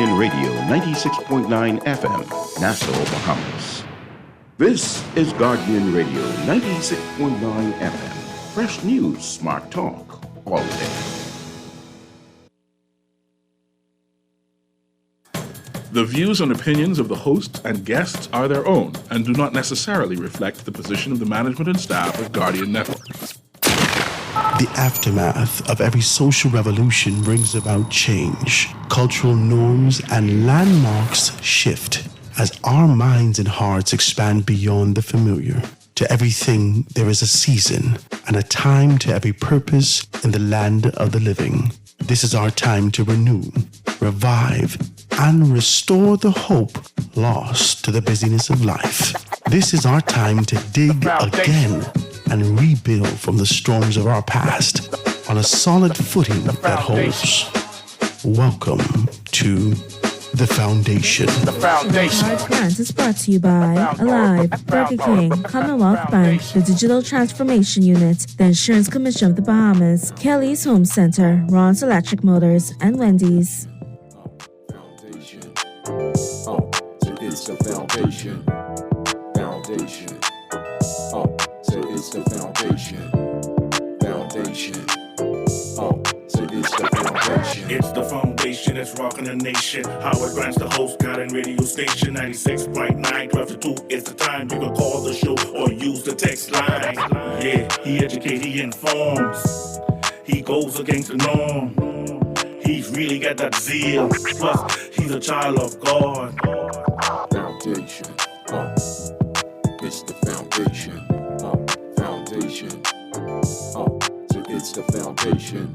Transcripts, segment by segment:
Guardian Radio 96.9 FM, Nassau, Bahamas. This is Guardian Radio 96.9 FM. Fresh news, smart talk, all day. The views and opinions of the hosts and guests are their own and do not necessarily reflect the position of the management and staff of Guardian Network. The aftermath of every social revolution brings about change. Cultural norms and landmarks shift as our minds and hearts expand beyond the familiar. To everything, there is a season and a time to every purpose in the land of the living. This is our time to renew, revive, and restore the hope lost to the busyness of life. This is our time to dig again and rebuild from the storms of our past on a solid footing that holds. Welcome to The Foundation. The Foundation. Hard Grant is brought to you by Alive, Burger King, Commonwealth Bank, the Digital Transformation Unit, the Insurance Commission of the Bahamas, Kelly's Home Center, Ron's Electric Motors, and Wendy's. Foundation. So it's the foundation. Foundation. So it's the foundation. Foundation. So it's the foundation. It's the foundation that's rocking the nation. Howard Grant's the host, Guardian radio station 96.9, 12 to 2 is the time. You can call the show or use the text line. Yeah, he educates, he informs. He goes against the norm. He's really got that zeal. Plus, he's a child of God. Foundation. It's the foundation. Foundation. So it's the foundation.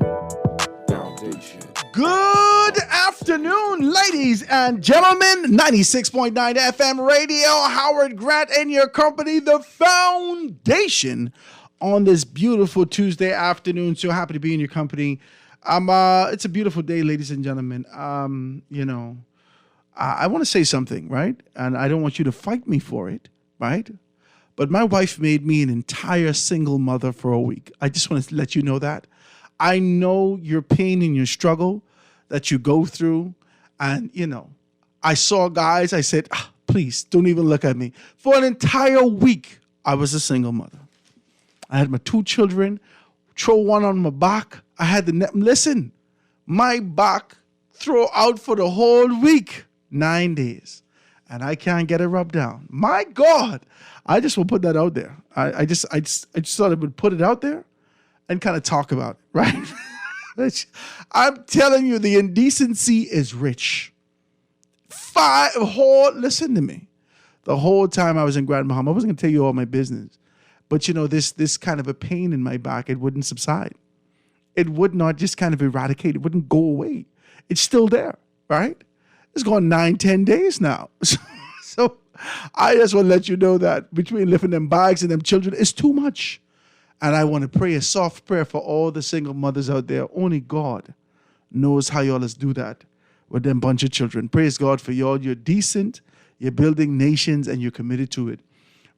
Foundation. Good afternoon, ladies and gentlemen. 96.9 FM radio, Howard Grant and your company, The Foundation, on this beautiful Tuesday afternoon. So happy to be in your company. It's a beautiful day, ladies and gentlemen. I want to say something, right? And I don't want you to fight me for it, right? But my wife made me an entire single mother for a week. I just want to let you know that. I know your pain and your struggle that you go through. And, I saw guys, I said, please, don't even look at me. For an entire week, I was a single mother. I had my 2 children, throw one on my back. I had to, listen, my back throw out for the whole week, 9 days. And I can't get it rubbed down. My God, I just will put that out there. I just thought I would put it out there and kind of talk about it, right? I'm telling you, the indecency is rich. Listen to me. The whole time I was in Grand Bahama, I wasn't going to tell you all my business. But, this kind of a pain in my back, it wouldn't subside. It would not just kind of eradicate. It wouldn't go away. It's still there, right? It's gone 9-10 days now. So I just want to let you know that between lifting them bags and them children, it's too much. And I want to pray a soft prayer for all the single mothers out there. Only God knows how y'all do that with them bunch of children. Praise God for y'all. You're decent, you're building nations, and you're committed to it.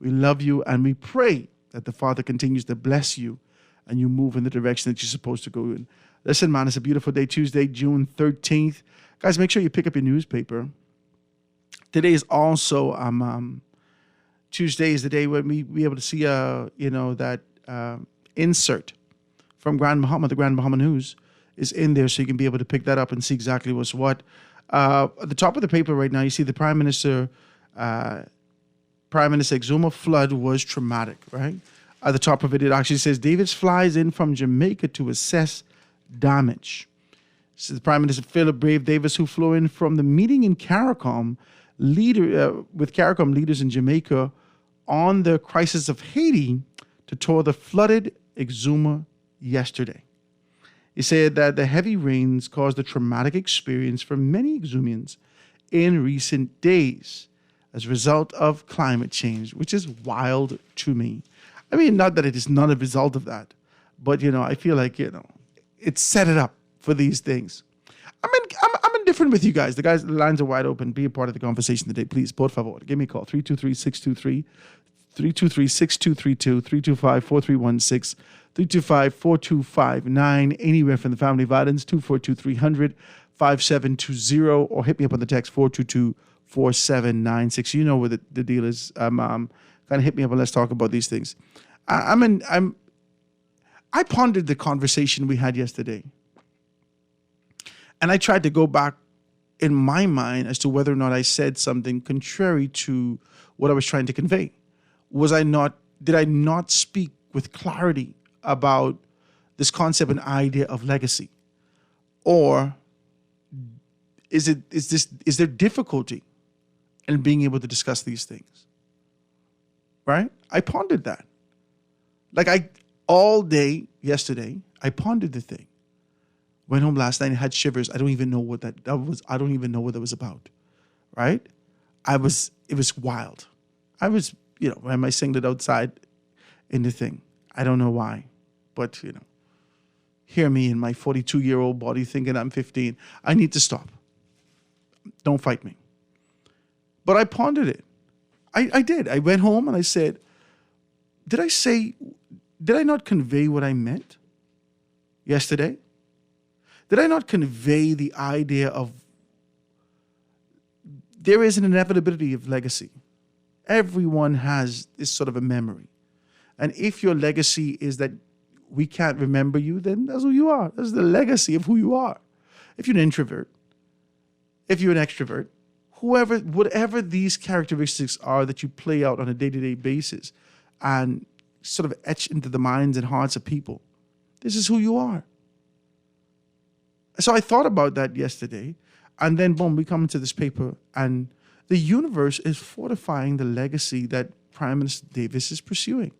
We love you, and we pray that the Father continues to bless you and you move in the direction that you're supposed to go in. Listen, man, it's a beautiful day, Tuesday, June 13th. Guys, make sure you pick up your newspaper. Today is also Tuesday is the day when we be able to see that insert from Grand Bahama. The Grand Bahama News is in there, so you can be able to pick that up and see exactly what's what. At the top of the paper right now, you see the Prime Minister Exuma flood was traumatic, right? At the top of it, it actually says, Davis flies in from Jamaica to assess damage. This is the Prime Minister Philip Brave Davis, who flew in from the meeting in CARICOM, with CARICOM leaders in Jamaica on the crisis of Haiti to tour the flooded Exuma yesterday. He said that the heavy rains caused a traumatic experience for many Exumians in recent days as a result of climate change, which is wild to me. I mean, not that it is not a result of that, but, I feel like, it set it up for these things. I'm indifferent with you guys. The lines are wide open. Be a part of the conversation today, please. Por favor, give me a call. 323-623, 323-6232, 325-4316, 325-4259. Anywhere from the family violence, 242-300, 5720 or hit me up on the text 422-4796. You know where the deal is. Kind of hit me up and let's talk about these things. I pondered the conversation we had yesterday. And I tried to go back in my mind as to whether or not I said something contrary to what I was trying to convey. Did I not speak with clarity about this concept and idea of legacy? Or is there difficulty in being able to discuss these things? Right? I pondered that. All day yesterday, I pondered the thing. Went home last night and had shivers. I don't even know what that was. I don't even know what that was about. Right? It was wild. I was, am I singing it outside in the thing? I don't know why. But, hear me in my 42-year-old body thinking I'm 15. I need to stop. Don't fight me. But I pondered it. I did. I went home and I said, did I not convey what I meant yesterday? Did I not convey the idea of there is an inevitability of legacy? Everyone has this sort of a memory. And if your legacy is that we can't remember you, then that's who you are. That's the legacy of who you are. If you're an introvert, if you're an extrovert, whatever these characteristics are that you play out on a day-to-day basis and sort of etch into the minds and hearts of people, this is who you are. So I thought about that yesterday, and then boom, we come into this paper, and the universe is fortifying the legacy that Prime Minister Davis is pursuing.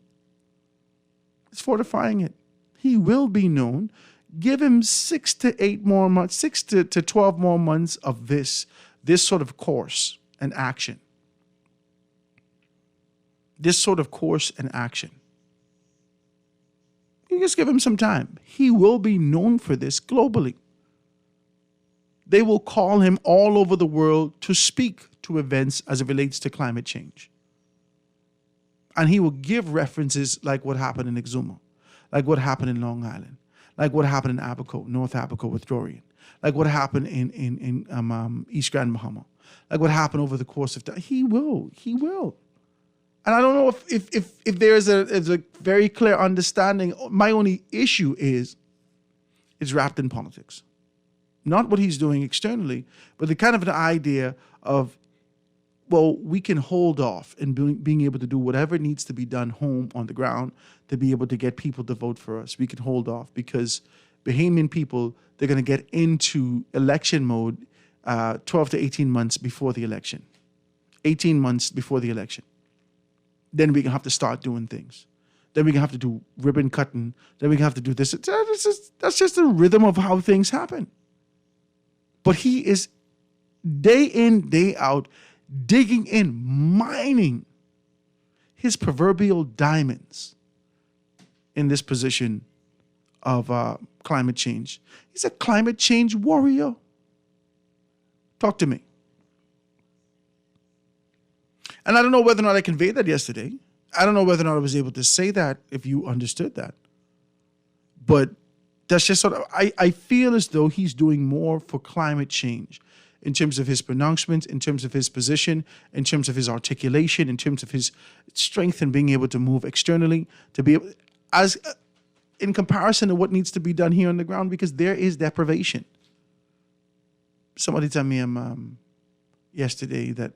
It's fortifying it. He will be known. Give him 6 to 12 more months of this sort of course and action. This sort of course and action. You just give him some time. He will be known for this globally. They will call him all over the world to speak to events as it relates to climate change. And he will give references like what happened in Exuma, like what happened in Long Island, like what happened in Abaco, North Abaco with Dorian, like what happened in East Grand Bahama, like what happened over the course of time. He will. And I don't know if there's a very clear understanding. My only issue is it's wrapped in politics. Not what he's doing externally, but the kind of an idea of, well, we can hold off in being able to do whatever needs to be done home on the ground to be able to get people to vote for us. We can hold off because Bahamian people, they're going to get into election mode 12 to 18 months before the election. 18 months before the election. Then we're going to have to start doing things. Then we're going to have to do ribbon cutting. Then we're going to have to do this. That's just the rhythm of how things happen. But he is day in, day out, digging in, mining his proverbial diamonds in this position of climate change. He's a climate change warrior. Talk to me. And I don't know whether or not I conveyed that yesterday. I don't know whether or not I was able to say that if you understood that. But that's just sort of, I feel as though he's doing more for climate change in terms of his pronouncements, in terms of his position, in terms of his articulation, in terms of his strength in being able to move externally, to be able, as in comparison to what needs to be done here on the ground, because there is deprivation. Somebody told me yesterday that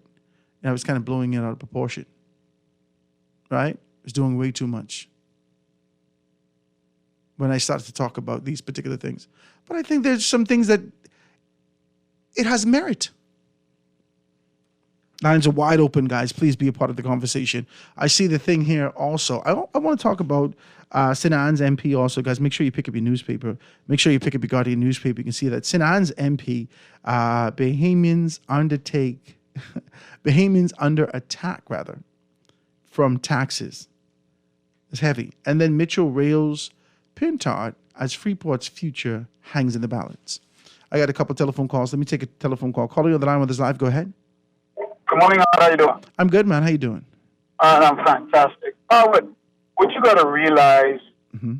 I was kind of blowing it out of proportion, right? I was doing way too much when I started to talk about these particular things. But I think there's some things that it has merit. Lines are wide open, guys. Please be a part of the conversation. I see the thing here also. I want to talk about St. Anne's MP also, guys. Make sure you pick up your newspaper. Make sure you pick up your Guardian newspaper. You can see that St. Anne's MP, Bahamians under attack, rather, from taxes. It's heavy. And then Mitchell Rails Pintard as Freeport's future hangs in the balance. I got a couple telephone calls. Let me take a telephone call. Caller on the line with us live. Go ahead. Good morning. How you doing? I'm good, man. How you doing? I'm fantastic. What you got to realize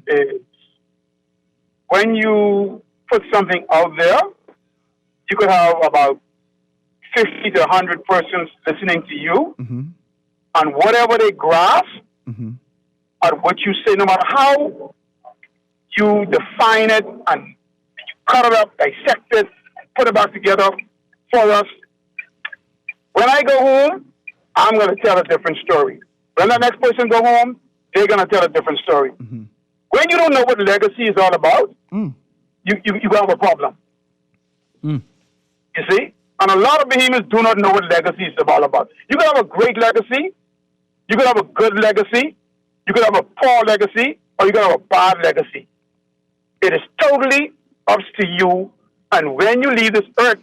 is when you put something out there, you could have about 50 to 100 persons listening to you, and whatever they grasp, and what you say, no matter how you define it and you cut it up, dissect it, put it back together for us. When I go home, I'm going to tell a different story. When the next person go home, they're going to tell a different story. When you don't know what legacy is all about, you have a problem. You see? And a lot of behemoths do not know what legacy is all about. You can have a great legacy, you can have a good legacy, you can have a poor legacy, or you can have a bad legacy. It is totally up to you, and when you leave this earth,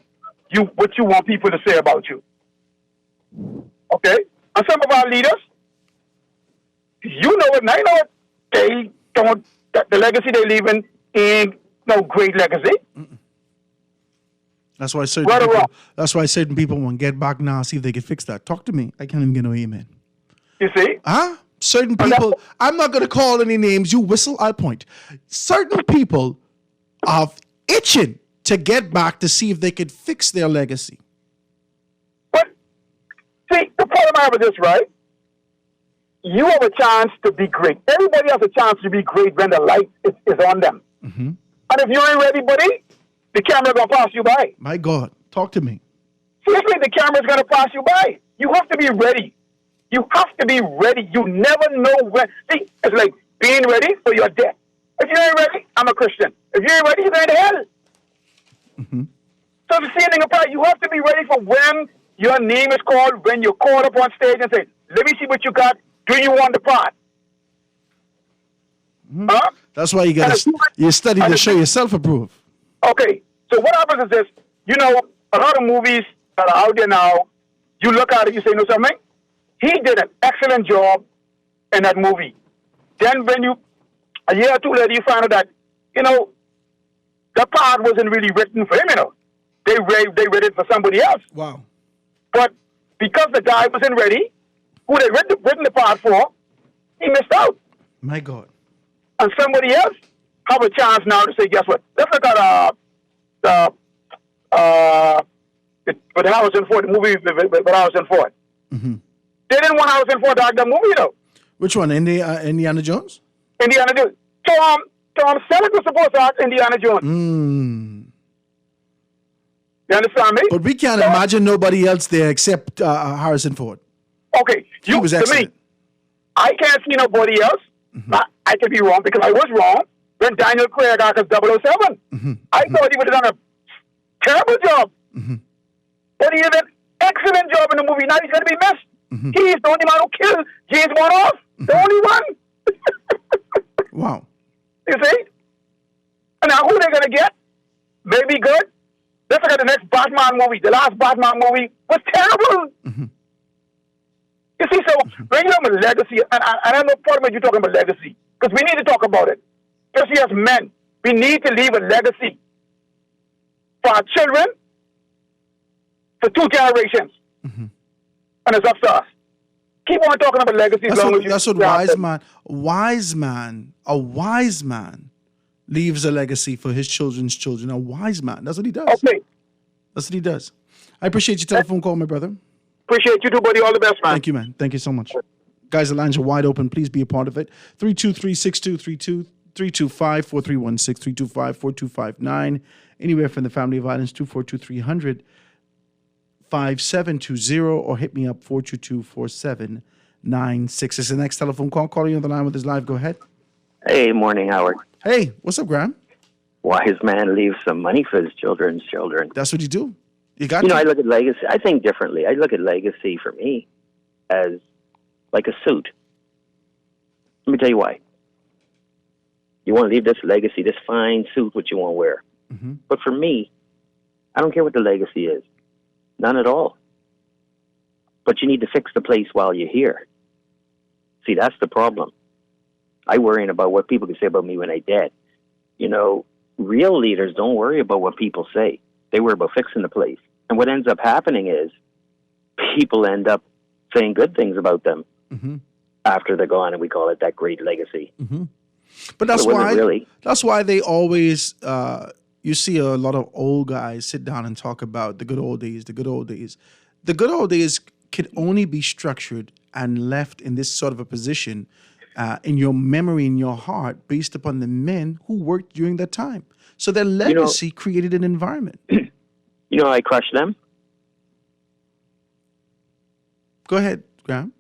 what you want people to say about you. Okay? And some of our leaders, you know it, and I know it, they don't, the legacy they leaving ain't no great legacy. That's why certain people want to get back now, see if they can fix that. Talk to me. I can't even get no amen. You see? Huh? Certain people, I'm not going to call any names. You whistle, I'll point. Certain people are itching to get back to see if they could fix their legacy. But, see, the problem I have with this, right? You have a chance to be great. Everybody has a chance to be great when the light is on them. And if you ain't ready, buddy, the camera going to pass you by. My God, talk to me. Seriously, the camera's going to pass you by. You have to be ready. You have to be ready. You never know when. See, it's like being ready for your death. If you ain't ready, I'm a Christian. If you ain't ready, you're going to hell. So the same thing applies. You have to be ready for when your name is called, when you're called up on stage and say, let me see what you got. Do you want the part? Huh? That's why you study to show yourself approved. Okay, so what happens is this. You know, a lot of movies that are out there now, you look at it, you say, no, something? He did an excellent job in that movie. Then when a year or two later, you find out that, you know, the part wasn't really written for him, you know. They read it for somebody else. Wow. But because the guy wasn't ready, who they written the part for, he missed out. My God. And somebody else have a chance now to say, guess what? Let's look at with Harrison Ford, the movie with Harrison Ford. They didn't want Harrison Ford to act that movie, though. Which one? Indiana Jones? Indiana Jones. Tom Selleck was supposed to act Indiana Jones. You understand me? But we can't imagine nobody else there except Harrison Ford. Okay. He was excellent. To me, I can't see nobody else. I could be wrong because I was wrong when Daniel Craig acted 007. I thought he would have done a terrible job. But he did an excellent job in the movie. Now he's going to be missed. He's the only man who killed James Bond. The only one. Wow. You see? And now who they're going to get? Maybe good. Let's look at the next Batman movie. The last Batman movie was terrible. You see, so when you have a legacy, and I have no problem with you talking about legacy, because we need to talk about it. Especially as men, we need to leave a legacy for our children for 2 generations. And it's up to us. Keep on talking about legacy as long as you... That's what a wise man leaves a legacy for his children's children. A wise man. That's what he does. Okay. That's what he does. I appreciate your telephone call, my brother. Appreciate you too, buddy. All the best, man. Thank you, man. Thank you so much. Guys, the lines are wide open. Please be a part of it. 323-6232, 325-4316, 325-4259. Anywhere from the Family of Violence, 242-300. 5720 or hit me up 422-4796. It's the next telephone call. Calling on the line with his live. Go ahead. Hey, morning, Howard. Hey, what's up, Graham? Wise man leaves some money for his children's children. That's what you do. You got I look at legacy. I think differently. I look at legacy for me as like a suit. Let me tell you why. You want to leave this legacy, this fine suit, what you want to wear. But for me, I don't care what the legacy is. None at all. But you need to fix the place while you're here. See, that's the problem. I'm worrying about what people can say about me when I'm dead. You know, real leaders don't worry about what people say. They worry about fixing the place. And what ends up happening is people end up saying good things about them after they're gone, and we call it that great legacy. But that's why really. That's why they always you see a lot of old guys sit down and talk about the good old days, the good old days. The good old days could only be structured and left in this sort of a position in your memory, in your heart, based upon the men who worked during that time. So their legacy created an environment. You know how I crush them? Go ahead, Graham.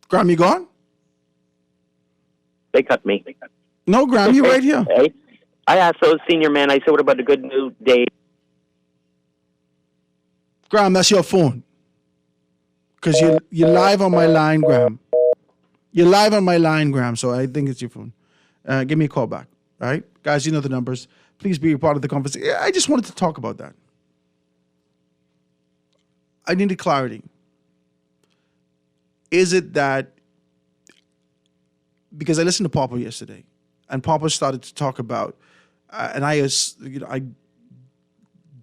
Graham, you gone? They cut me. No, Graham, you're right here. Hey, I asked those senior men, I said, what about the good new day? Graham, that's your phone. Because you're live on my line, Graham. You're live on my line, Graham, so I think it's your phone. Give me a call back, all right? Guys, you know the numbers. Please be a part of the conversation. I just wanted to talk about that. I needed clarity. Is it that, because I listened to Papa yesterday, and Papa started to talk about, and I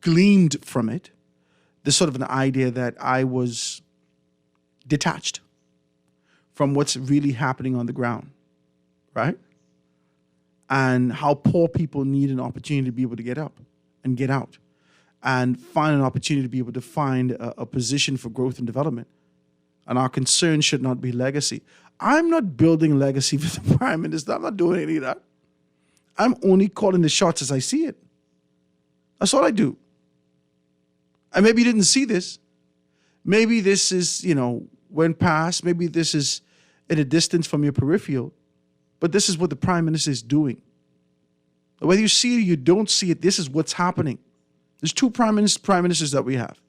gleaned from it, this sort of an idea that I was detached from what's really happening on the ground, right? And how poor people need an opportunity to be able to get up and get out and find an opportunity to be able to find a position for growth and development. And our concern should not be legacy. I'm not building legacy for the Prime Minister. I'm not doing any of that. I'm only calling the shots as I see it. That's all I do. And maybe you didn't see this. Maybe this is, went past. Maybe this is at a distance from your peripheral. But this is what the Prime Minister is doing. Whether you see it or you don't see it, this is what's happening. There's two prime ministers that we have.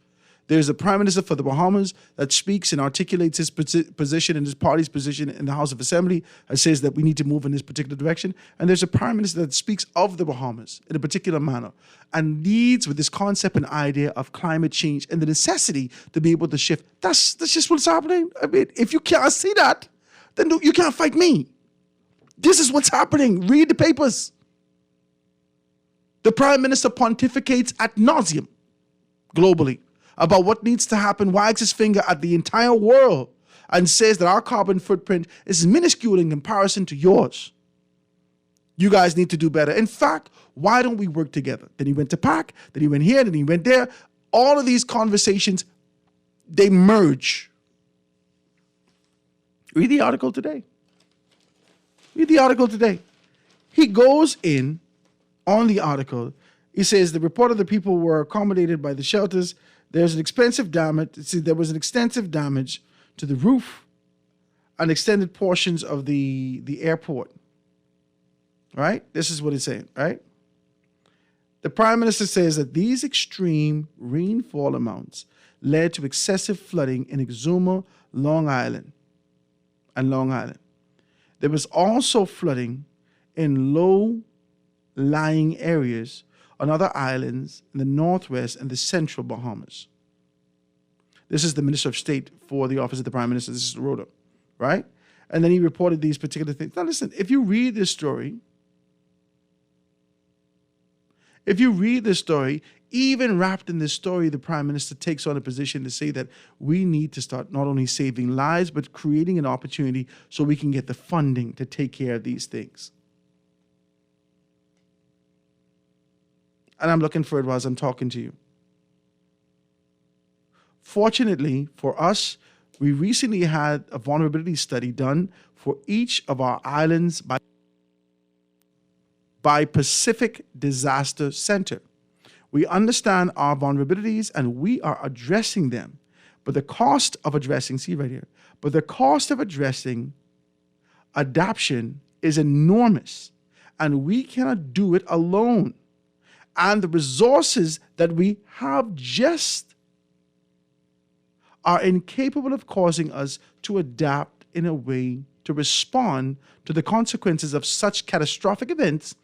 There's a Prime Minister for the Bahamas that speaks and articulates his position and his party's position in the House of Assembly and says that we need to move in this particular direction. And there's a Prime Minister that speaks of the Bahamas in a particular manner and leads with this concept and idea of climate change and the necessity to be able to shift. That's just what's happening. I mean, if you can't see that, then you can't fight me. This is what's happening. Read the papers. The Prime Minister pontificates ad nauseum globally about what needs to happen, wags his finger at the entire world and says that our carbon footprint is minuscule in comparison to yours. You guys need to do better. In fact, why don't we work together? Then he went to PAC, then he went here, then he went there. All of these conversations, they merge. Read the article today. Read the article today. He goes in on the article. He says the report of the people were accommodated by the shelters. There's an expensive damage. See, there was an extensive damage to the roof and extended portions of the airport. Right? This is what it's saying, right? The Prime Minister says that these extreme rainfall amounts led to excessive flooding in Exuma, Long Island. There was also flooding in low-lying areas on other islands in the northwest and the central Bahamas. This is the Minister of State for the Office of the Prime Minister. This is Rhoda, right? And then he reported these particular things. Now listen, if you read this story, even wrapped in this story, the Prime Minister takes on a position to say that we need to start not only saving lives, but creating an opportunity so we can get the funding to take care of these things. And I'm looking for it as I'm talking to you. Fortunately for us, we recently had a vulnerability study done for each of our islands by Pacific Disaster Center. We understand our vulnerabilities and we are addressing them. But the cost of addressing, see right here, but the cost of addressing adaptation is enormous and we cannot do it alone. And the resources that we have just are incapable of causing us to adapt in a way to respond to the consequences of such catastrophic events,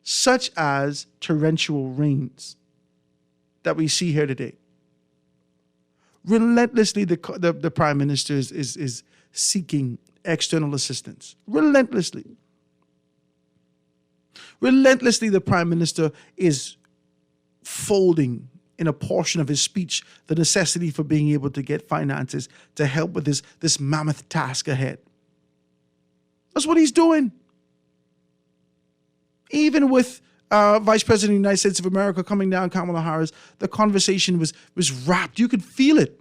such as torrential rains that we see here today. Relentlessly, the Prime Minister is seeking external assistance. Relentlessly. Relentlessly, the Prime Minister is folding in a portion of his speech the necessity for being able to get finances to help with this mammoth task ahead. That's what he's doing. Even with Vice President of the United States of America coming down, Kamala Harris, the conversation was wrapped. You could feel it.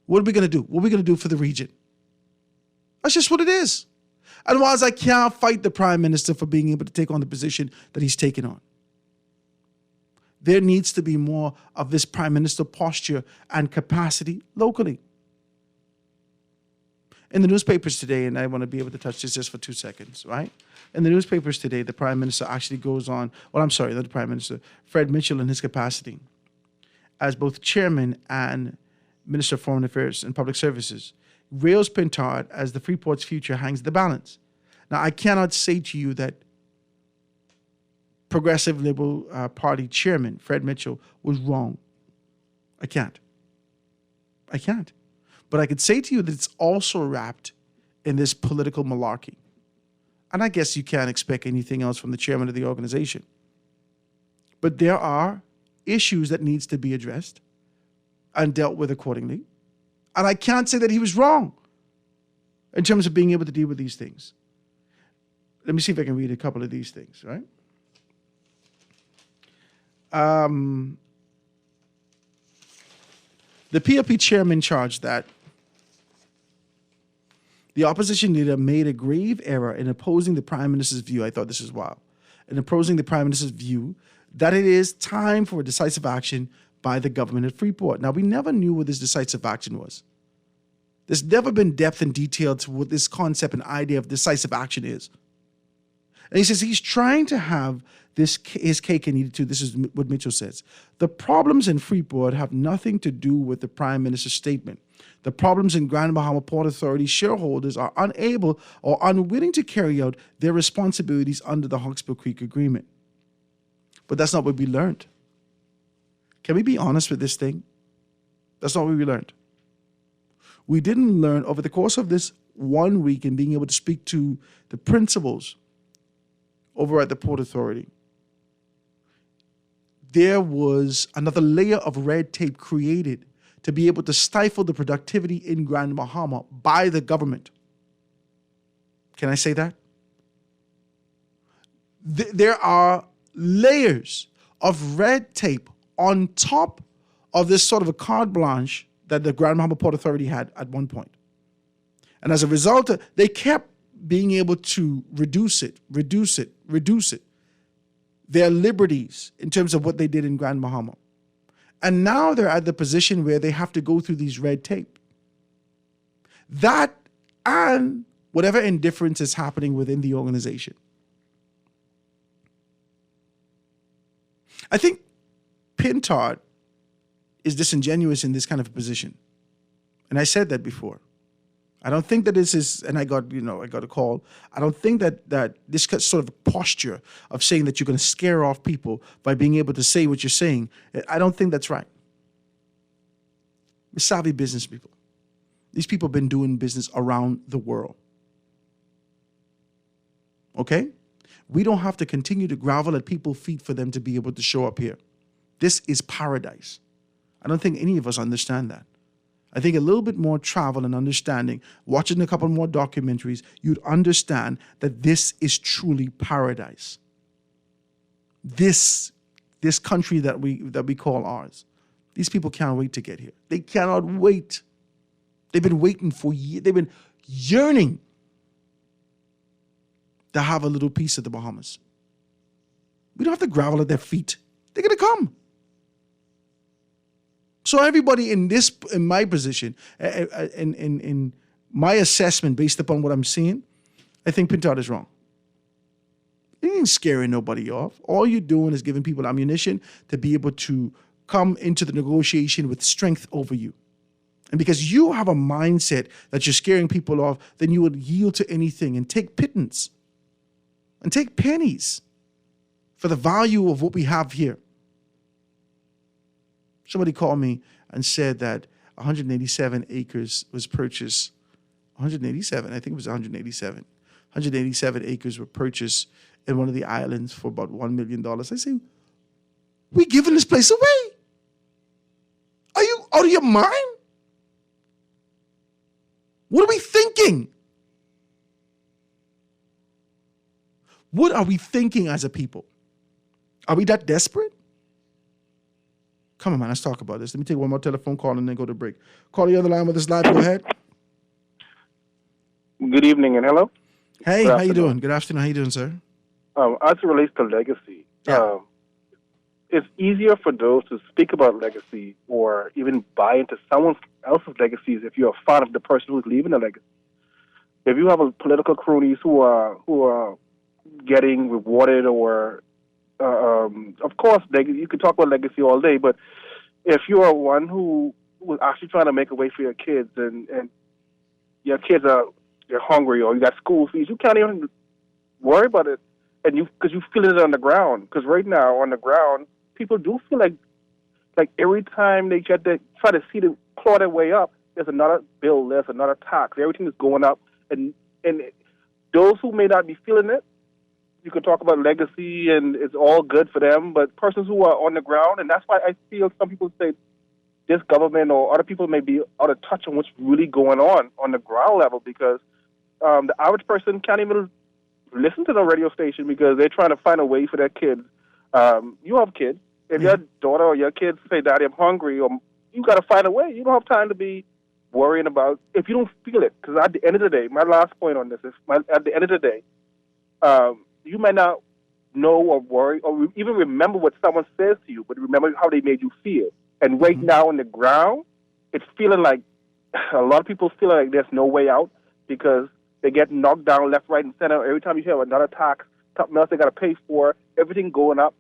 What are we going to do? What are we going to do for the region? That's just what it is. And whilst I can't fight the Prime Minister for being able to take on the position that he's taken on, there needs to be more of this Prime Minister posture and capacity locally. In the newspapers today, and I want to be able to touch this just for 2 seconds, right? In the newspapers today, the Prime Minister actually goes on, well, I'm sorry, not the Prime Minister, Fred Mitchell in his capacity as both Chairman and Minister of Foreign Affairs and Public Services, rails Pintard as the Freeport's future hangs in the balance. Now, I cannot say to you that Progressive Liberal Party Chairman Fred Mitchell was wrong. I can't. But I could say to you that it's also wrapped in this political malarkey. And I guess you can't expect anything else from the chairman of the organization. But there are issues that needs to be addressed and dealt with accordingly. And I can't say that he was wrong in terms of being able to deal with these things. Let me see if I can read a couple of these things, right? The PLP chairman charged that the opposition leader made a grave error in opposing the Prime Minister's view. I thought this was wild. In opposing the Prime Minister's view that it is time for a decisive action by the government at Freeport. Now, we never knew what this decisive action was. There's never been depth and detail to what this concept and idea of decisive action is. And he says he's trying to have his cake and eat it too. This is what Mitchell says. The problems in Freeport have nothing to do with the Prime Minister's statement. The problems in Grand Bahama Port Authority shareholders are unable or unwilling to carry out their responsibilities under the Hawkesbury Creek Agreement. But that's not what we learned. Can we be honest with this thing? That's not what we learned. We didn't learn over the course of this 1 week and being able to speak to the principals over at the Port Authority. There was another layer of red tape created to be able to stifle the productivity in Grand Bahama by the government. Can I say that? There are layers of red tape on top of this sort of a carte blanche that the Grand Bahama Port Authority had at one point. And as a result, they kept being able to reduce it, their liberties in terms of what they did in Grand Bahama. And now they're at the position where they have to go through these red tape. That and whatever indifference is happening within the organization. I think Pintard is disingenuous in this kind of a position. And I said that before. I don't think that this is, and I got a call. I don't think that this sort of posture of saying that you're going to scare off people by being able to say what you're saying, I don't think that's right. We're savvy business people. These people have been doing business around the world. Okay? We don't have to continue to grovel at people's feet for them to be able to show up here. This is paradise. I don't think any of us understand that. I think a little bit more travel and understanding, watching a couple more documentaries, you'd understand that this is truly paradise. This country that we call ours. These people can't wait to get here. They cannot wait. They've been waiting for years. They've been yearning to have a little piece of the Bahamas. We don't have to grovel at their feet. They're going to come. So everybody in my position, in my assessment based upon what I'm seeing, I think Pintard is wrong. You ain't scaring nobody off. All you're doing is giving people ammunition to be able to come into the negotiation with strength over you. And because you have a mindset that you're scaring people off, then you would yield to anything and take pittance and take pennies for the value of what we have here. Somebody called me and said that 187 acres was purchased. 187, I think it was 187. 187 acres were purchased in one of the islands for about $1 million. I say, we giving this place away? Are you out of your mind? What are we thinking? What are we thinking as a people? Are we that desperate? Come on, man, let's talk about this. Let me take one more telephone call and then go to break. Call the other line with us live. Go ahead. Good evening and hello. Hey, how you doing? Good afternoon. How you doing, sir? As it relates to legacy, it's easier for those to speak about legacy or even buy into someone else's legacies if you're a fan of the person who's leaving a legacy. If you have a political cronies who are getting rewarded or of course, you could talk about legacy all day, but if you are one who was actually trying to make a way for your kids and your kids you're hungry or you got school fees, you can't even worry about it, and because you feel it on the ground. Because right now on the ground, people do feel like every time they try to see to claw their way up, there's another bill, there's another tax, everything is going up, and those who may not be feeling it, you could talk about legacy and it's all good for them, but persons who are on the ground, and that's why I feel some people say this government or other people may be out of touch on what's really going on the ground level, because the average person can't even listen to the radio station because they're trying to find a way for their kids. You have kids. If your daughter or your kids say, Daddy, I'm hungry, or you got to find a way. You don't have time to be worrying about if you don't feel it. Because at the end of the day, my last point on this is, at the end of the day, you might not know or worry or even remember what someone says to you, but remember how they made you feel. And right now on the ground, it's feeling like a lot of people feel like there's no way out because they get knocked down left, right, and center. Every time you hear another tax, something else they got to pay for, everything going up.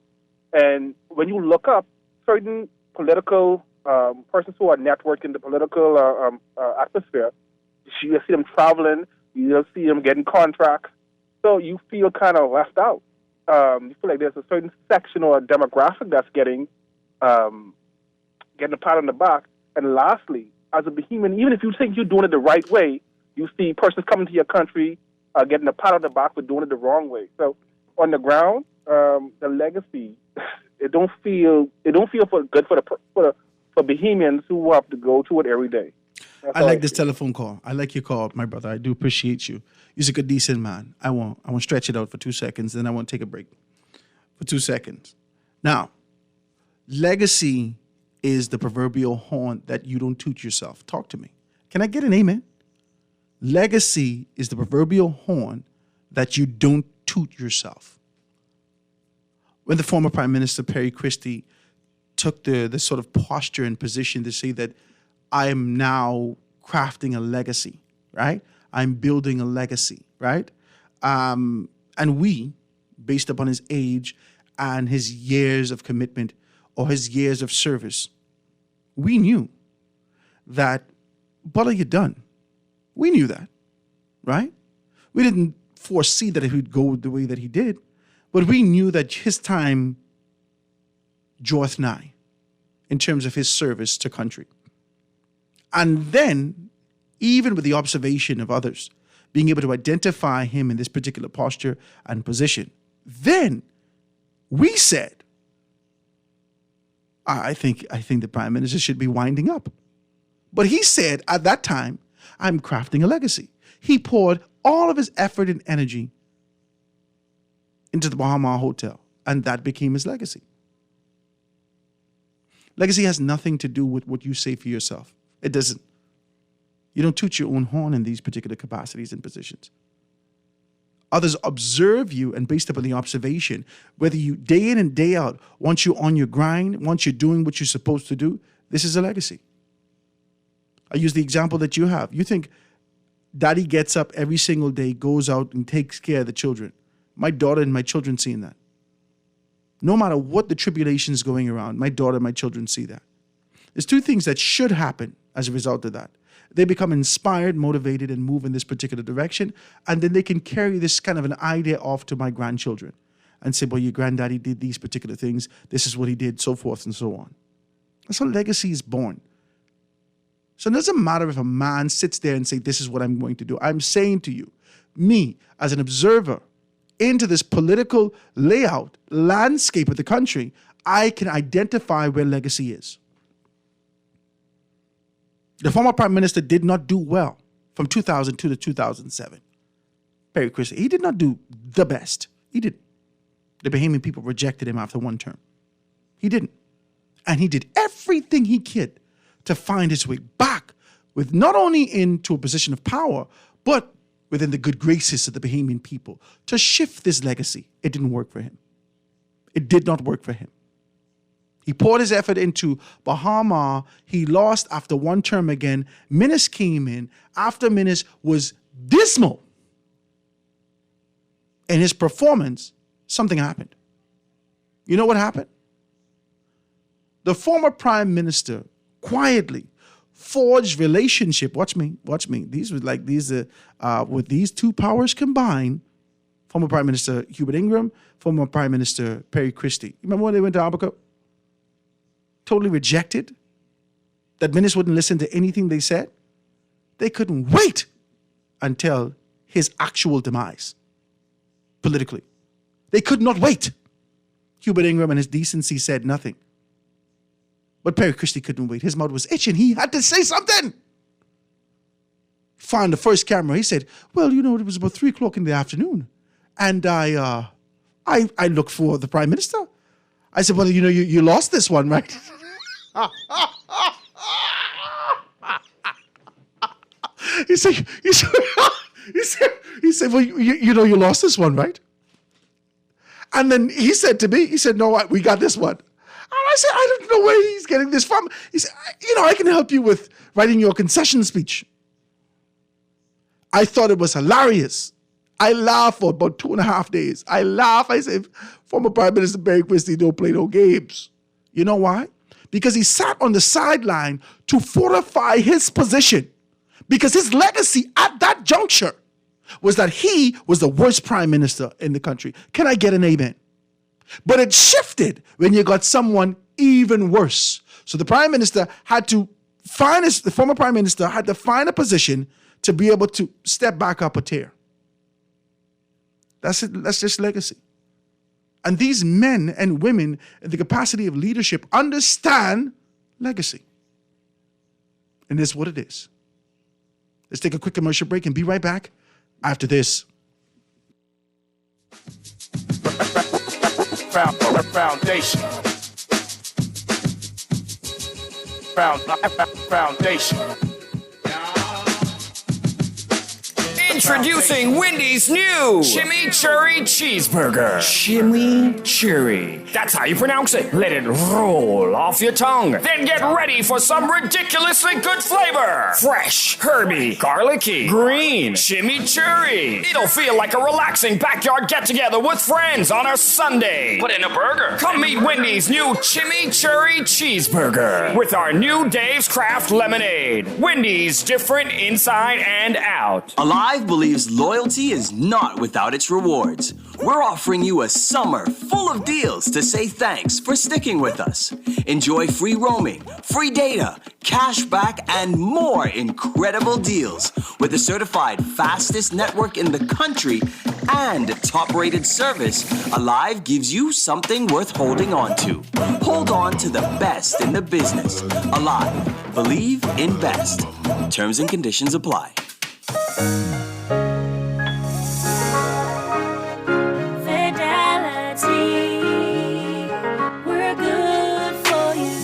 And when you look up, certain political persons who are networked in the political atmosphere, you see them traveling, you see them getting contracts. So you feel kind of left out. You feel like there's a certain section or a demographic that's getting a pat on the back. And lastly, as a Bahamian, even if you think you're doing it the right way, you see persons coming to your country getting a pat on the back for doing it the wrong way. So on the ground, the legacy, it don't feel good for Bahamians who have to go to it every day. I like this telephone call. I like your call, my brother. I do appreciate you. You're a good, decent man. I want to stretch it out for 2 seconds, then I want to take a break for 2 seconds. Now, legacy is the proverbial horn that you don't toot yourself. Talk to me. Can I get an amen? Legacy is the proverbial horn that you don't toot yourself. When the former Prime Minister Perry Christie took the sort of posture and position to say that I am now crafting a legacy, right? I'm building a legacy, right? And we, based upon his age and his years of commitment or his years of service, we knew that, brother, you're done. We knew that, right? We didn't foresee that it would go the way that he did, but we knew that his time draweth nigh in terms of his service to country. And then, even with the observation of others, being able to identify him in this particular posture and position, then we said, I think the Prime Minister should be winding up. But he said at that time, I'm crafting a legacy. He poured all of his effort and energy into the Bahama Hotel, and that became his legacy. Legacy has nothing to do with what you say for yourself. It doesn't. You don't toot your own horn in these particular capacities and positions. Others observe you, and based upon the observation, whether you day in and day out, once you're on your grind, once you're doing what you're supposed to do, this is a legacy. I use the example that you have. You think daddy gets up every single day, goes out and takes care of the children. My daughter and my children seeing that. No matter what the tribulation is going around, my daughter and my children see that. There's two things that should happen as a result of that. They become inspired, motivated, and move in this particular direction. And then they can carry this kind of an idea off to my grandchildren and say, well, your granddaddy did these particular things. This is what he did, so forth and so on. That's how legacy is born. So it doesn't matter if a man sits there and say, this is what I'm going to do. I'm saying to you, me as an observer into this political layout, landscape of the country, I can identify where legacy is. The former Prime Minister did not do well from 2002 to 2007. Perry Christie, he did not do the best. He didn't. The Bahamian people rejected him after one term. He didn't. And he did everything he could to find his way back with not only into a position of power, but within the good graces of the Bahamian people to shift this legacy. It didn't work for him. It did not work for him. He poured his effort into Bahama. He lost after one term again. Minnis came in. After Minnis was dismal in his performance, something happened. You know what happened? The former prime minister quietly forged relationship. Watch me. These with these two powers combined, former Prime Minister Hubert Ingram, former Prime Minister Perry Christie. You remember when they went to Albuquerque? Totally rejected. That Minnis wouldn't listen to anything they said. They couldn't wait until his actual demise politically. They could not wait. Hubert Ingram and his decency said nothing. But Perry Christie couldn't wait. His mouth was itching. He had to say something. Found the first camera. He said, well, you know, it was about 3 o'clock in the afternoon. And I looked for the Prime Minister. I said, well, you know, you lost this one, right? He said, well, you know, you lost this one, right? And then he said to me, no, we got this one. And I said, I don't know where he's getting this from. He said, you know, I can help you with writing your concession speech. I thought it was hilarious. I laughed for about 2.5 days. I said, former Prime Minister Perry Christie don't play no games. You know why? Because he sat on the sideline to fortify his position. Because his legacy at that juncture was that he was the worst prime minister in the country. Can I get an amen? But it shifted when you got someone even worse. So the prime minister had to find the former prime minister had to find a position to be able to step back up a tier. That's it. That's just legacy. And these men and women in the capacity of leadership understand legacy. And this is what it is. Let's take a quick commercial break and be right back after this. Foundation. Foundation. Introducing Wendy's new Chimichurri Cheeseburger. Chimichurri. That's how you pronounce it. Let it roll off your tongue. Then get ready for some ridiculously good flavor. Fresh, herby, garlicky, green, chimichurri. It'll feel like a relaxing backyard get-together with friends on a Sunday. But in a burger. Come meet Wendy's new Chimichurri Cheeseburger with our new Dave's Craft Lemonade. Wendy's, different inside and out. Alive believes loyalty is not without its rewards. We're offering you a summer full of deals to say thanks for sticking with us. Enjoy free roaming, free data, cash back, and more incredible deals with the certified fastest network in the country and top-rated service. Alive gives you something worth holding on to. Hold on to the best in the business. Alive. Believe in best. Terms and conditions apply.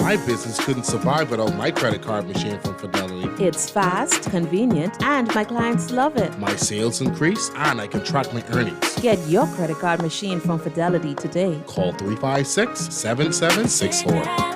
My business couldn't survive without my credit card machine from Fidelity. It's fast, convenient, and my clients love it. My sales increase, and I can track my earnings. Get your credit card machine from Fidelity today. Call 356-7764.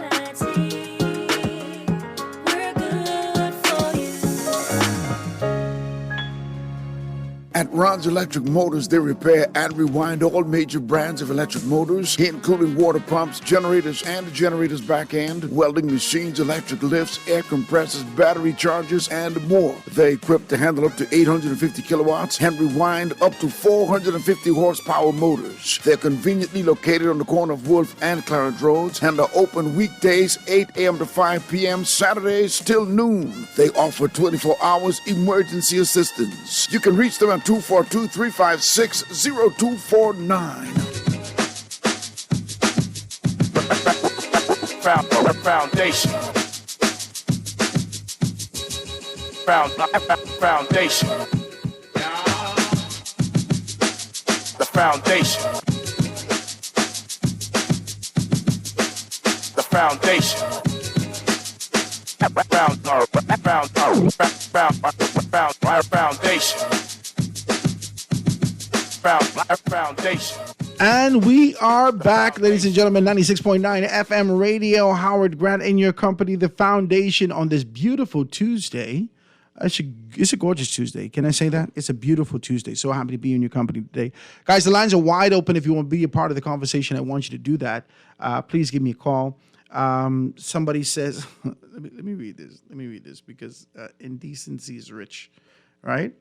At Ron's Electric Motors, they repair and rewind all major brands of electric motors, including water pumps, generators and the generator's back end, welding machines, electric lifts, air compressors, battery chargers, and more. They're equipped to handle up to 850 kilowatts and rewind up to 450 horsepower motors. They're conveniently located on the corner of Wolf and Clarence Roads and are open weekdays 8 a.m. to 5 p.m., Saturdays till noon. They offer 24 hours emergency assistance. You can reach them at 242-356-0249. Foundation. Foundation. foundation. The foundation. Foundation. And we are back, ladies and gentlemen, 96.9 FM radio. Howard Grant in your company, the foundation, on this beautiful Tuesday. It's a gorgeous Tuesday. Can I say that? It's a beautiful Tuesday. So happy to be in your company today. Guys, the lines are wide open. If you want to be a part of the conversation, I want you to do that. Please give me a call. Somebody says, let me read this. Let me read this because indecency is rich, right?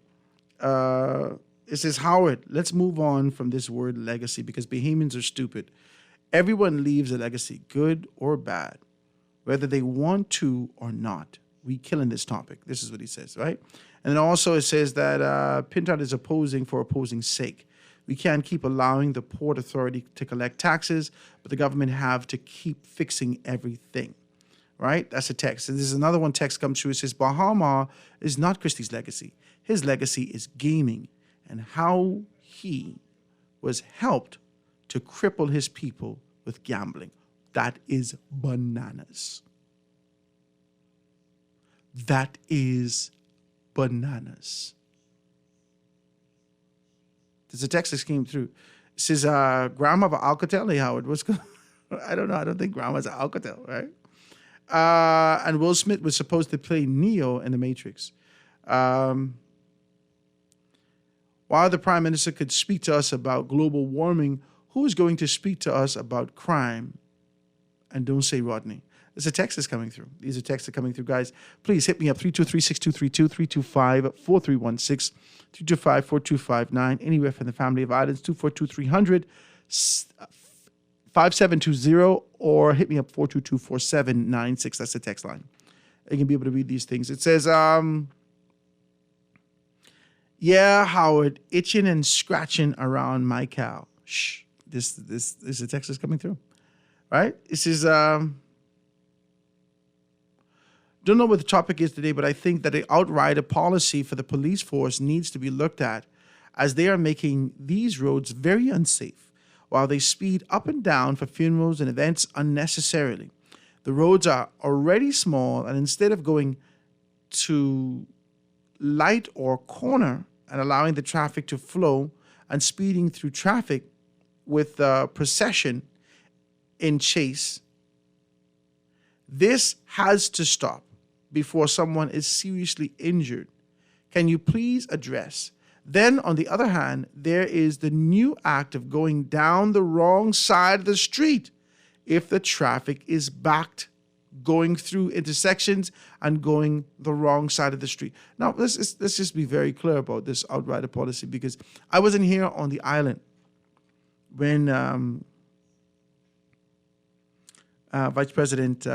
It says, Howard, let's move on from this word legacy because Bahamians are stupid. Everyone leaves a legacy, good or bad, whether they want to or not. We killing this topic. This is what he says, right? And then also it says that Pintard is opposing for opposing's sake. We can't keep allowing the Port Authority to collect taxes, but the government have to keep fixing everything, right? That's a text. And there's another one text comes through. It says, Bahama is not Christie's legacy. His legacy is gaming and how he was helped to cripple his people with gambling. That is bananas. That is bananas. There's a text that came through. It says, grandma of Alcatel. Hey, Howard, what's going on? I don't know. I don't think grandma's Alcatel, right? And Will Smith was supposed to play Neo in The Matrix. While the Prime Minister could speak to us about global warming, who is going to speak to us about crime? And don't say Rodney. There's a text that's coming through. These are texts that are coming through. Guys, please hit me up, 323-6232, 325-4316, 325-4259, anywhere from the family of islands, 242-300, 5720, or hit me up, 422-4796. That's the text line. You can be able to read these things. It says, yeah, Howard, itching and scratching around my cow. Shh. This is a text that's coming through. Right? It says, don't know what the topic is today, but I think that the outrider policy for the police force needs to be looked at as they are making these roads very unsafe while they speed up and down for funerals and events unnecessarily. The roads are already small, and instead of going to light or corner and allowing the traffic to flow and speeding through traffic with procession in chase, this has to stop before someone is seriously injured. Can you please address? Then, on the other hand, there is the new act of going down the wrong side of the street if the traffic is backed, going through intersections and going the wrong side of the street. Now, let's just be very clear about this outrider policy, because I wasn't here on the island when Vice President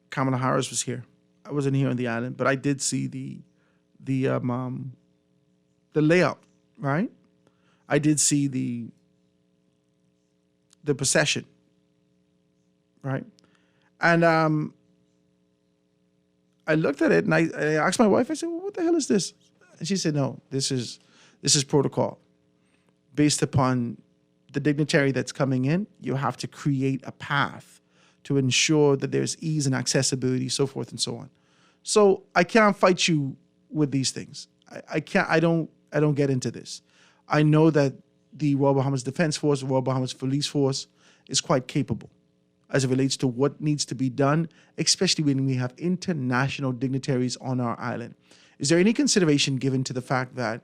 Kamala Harris was here. I wasn't here on the island, but I did see the layout, right? I did see the procession, right? And I looked at it and I asked my wife, I said, well, what the hell is this? And she said, no, this is protocol. Based upon the dignitary that's coming in, you have to create a path to ensure that there's ease and accessibility, so forth and so on. So I can't fight you with these things. I don't get into this. I know that the Royal Bahamas Defense Force, the Royal Bahamas Police Force is quite capable as it relates to what needs to be done, especially when we have international dignitaries on our island. Is there any consideration given to the fact that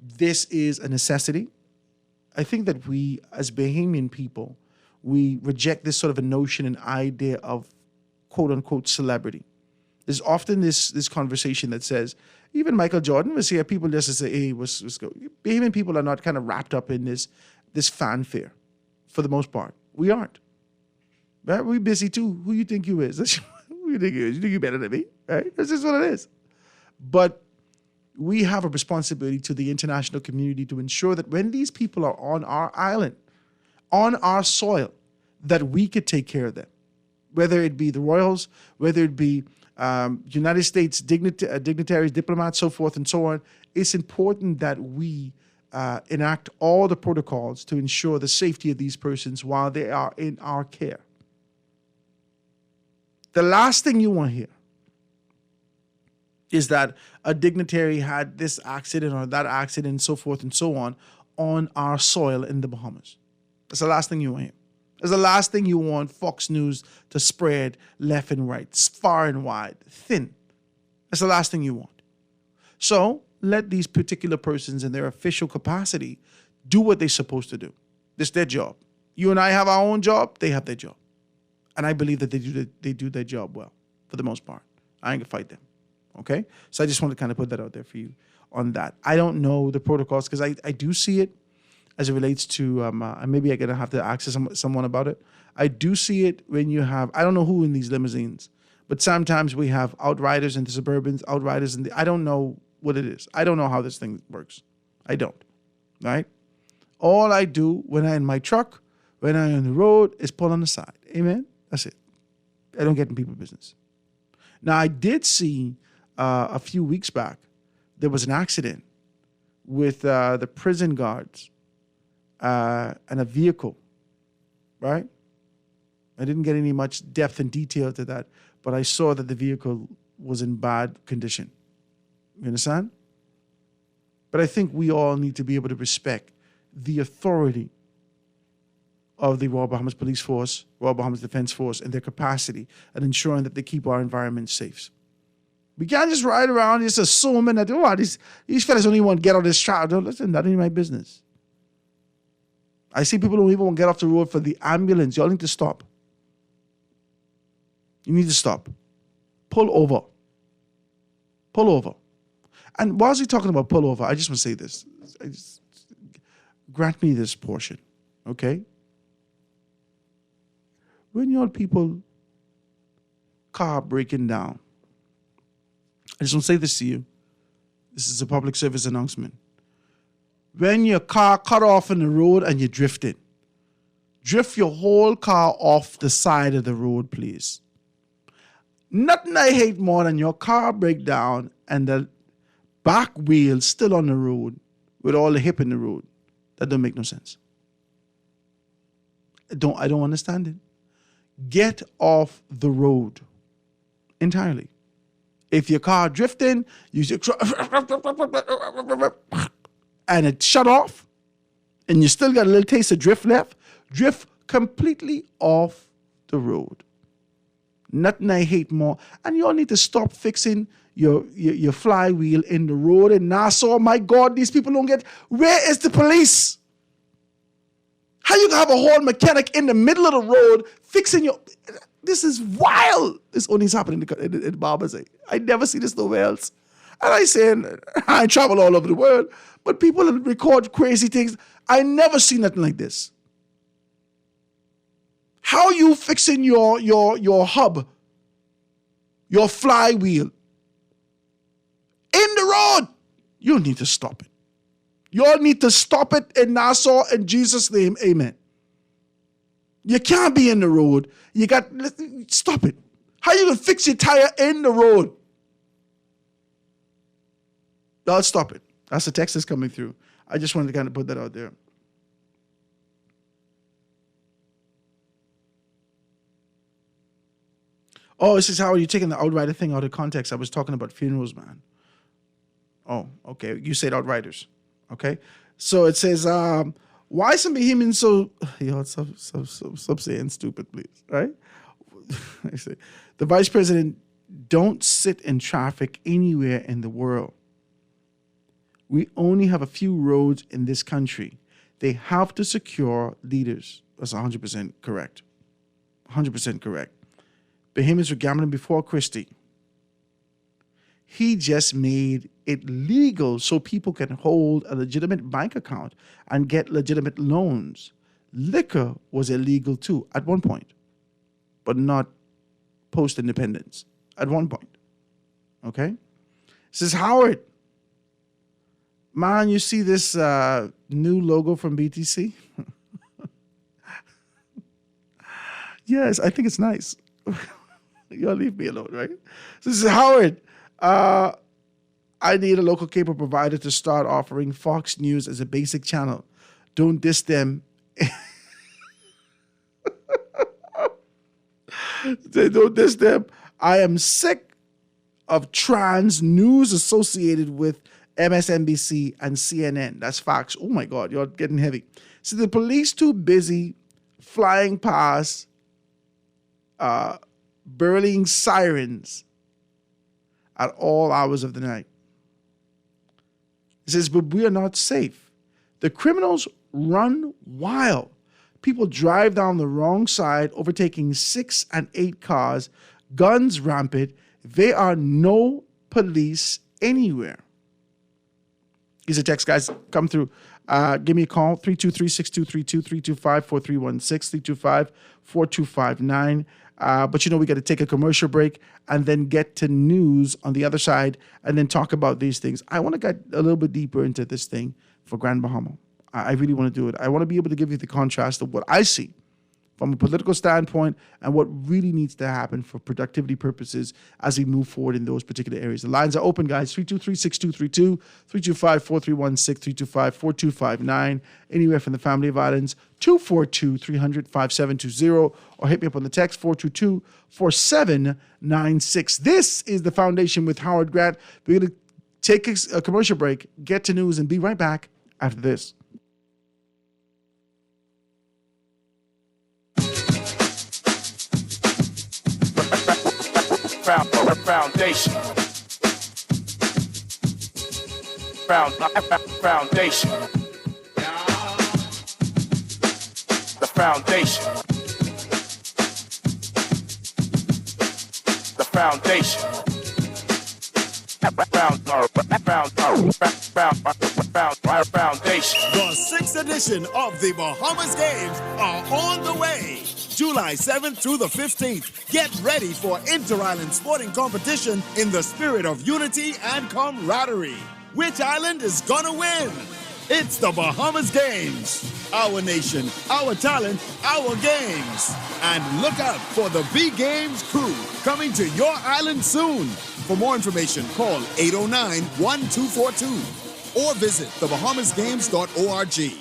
this is a necessity? I think that we, as Bahamian people, we reject this sort of a notion and idea of quote-unquote celebrity. There's often this conversation that says, even Michael Jordan was here, people just say, hey, let's go. Bahamian people are not kind of wrapped up in this fanfare, for the most part. We aren't. Right? We're busy too. Who you think you is? Who you think you is? You think you're better than me? Right? That's just what it is. But we have a responsibility to the international community to ensure that when these people are on our island, on our soil, that we could take care of them. Whether it be the royals, whether it be United States dignitaries, diplomats, so forth and so on, it's important that we enact all the protocols to ensure the safety of these persons while they are in our care. The last thing you want to hear is that a dignitary had this accident or that accident and so forth and so on our soil in the Bahamas. That's the last thing you want to hear. That's the last thing you want Fox News to spread left and right, far and wide, thin. That's the last thing you want. So let these particular persons in their official capacity do what they're supposed to do. This is their job. You and I have our own job. They have their job. And I believe that they do their job well, for the most part. I ain't going to fight them. Okay? So I just want to kind of put that out there for you on that. I don't know the protocols because I do see it as it relates to, and maybe I'm going to have to ask someone about it. I do see it when you have, I don't know who in these limousines, but sometimes we have outriders in the Suburbans, outriders in the, I don't know what it is. I don't know how this thing works. I don't. Right? All I do when I'm in my truck, when I'm on the road, is pull on the side. Amen? That's it. I don't get in people business. Now, I did see a few weeks back, there was an accident with the prison guards and a vehicle, right? I didn't get any much depth and detail to that, but I saw that the vehicle was in bad condition. You understand? But I think we all need to be able to respect the authority of the Royal Bahamas Police Force, Royal Bahamas Defense Force, and their capacity at ensuring that they keep our environment safe. We can't just ride around just assuming that, oh, these fellas don't even want to get on this track. No, listen, that ain't my business. I see people who even want to get off the road for the ambulance. Y'all need to stop. You need to stop. Pull over. Pull over. And whilst we're talking about pull over, I just want to say this. Grant me this portion, okay? When your people car breaking down, I just want to say this to you. This is a public service announcement. When your car cut off in the road and you're drifting, drift your whole car off the side of the road, please. Nothing I hate more than your car break down and the back wheel still on the road with all the hip in the road. That don't make no sense. I don't understand it. Get off the road entirely. If your car drifting, use your and it shut off, and you still got a little taste of drift left, drift completely off the road. Nothing I hate more. And you all need to stop fixing your flywheel in the road in Nassau. My God, these people don't get, where is the police? How you gonna have a whole mechanic in the middle of the road fixing your, this is wild. This only is happening in Bahamas. I never see this nowhere else. And I say, I travel all over the world, but people record crazy things. I never see nothing like this. How you fixing your hub, your flywheel in the road? You need to stop it. You all need to stop it in Nassau in Jesus' name. Amen. You can't be in the road. Stop it. How you gonna fix your tire in the road? No, stop it. That's the text that's coming through. I just wanted to kind of put that out there. Oh, this is how you're taking the outrider thing out of context. I was talking about funerals, man. Oh, okay. You said outriders. Okay. So it says, why some Bahamians so, stop saying stupid, please, right? I say, the vice president, don't sit in traffic anywhere in the world. We only have a few roads in this country. They have to secure leaders. That's 100% correct. 100% correct. Bahamians were gambling before Christie. He just made it legal so people can hold a legitimate bank account and get legitimate loans. Liquor was illegal too at one point, but not post-independence at one point. Okay? Says Howard, man, you see this new logo from BTC? Yes, I think it's nice. Y'all leave me alone, right? So this is Howard. I need a local cable provider to start offering Fox News as a basic channel. Don't diss them. Don't diss them. I am sick of trans news associated with MSNBC and CNN. That's facts. Oh my God, you're getting heavy. So the police too busy flying past, burling sirens at all hours of the night. It says, but we are not safe. The criminals run wild. People drive down the wrong side, overtaking 6 and 8 cars, guns rampant. There are no police anywhere. These are text, guys. Come through. Give me a call, 323-6232, 325-4316, 325-4259. But we got to take a commercial break and then get to news on the other side and then talk about these things. I want to get a little bit deeper into this thing for Grand Bahama. I really want to do it. I want to be able to give you the contrast of what I see from a political standpoint and what really needs to happen for productivity purposes as we move forward in those particular areas. The lines are open, guys. 323-6232, 325-4316, 325-4259. Anywhere from the family of islands, 242-300-5720, or hit me up on the text, 422-4796. This is The Foundation with Howard Grant. We're going to take a commercial break, get to news, and be right back after this. Foundation. Foundation. The foundation. The foundation. Foundation. The 6th edition of the Bahamas Games are on the way. July 7th through the 15th. Get ready for inter-island sporting competition in the spirit of unity and camaraderie. Which island is gonna win? It's the Bahamas Games. Our nation, our talent, our games. And look out for the B Games crew coming to your island soon. For more information, call 809-1242 or visit thebahamasgames.org.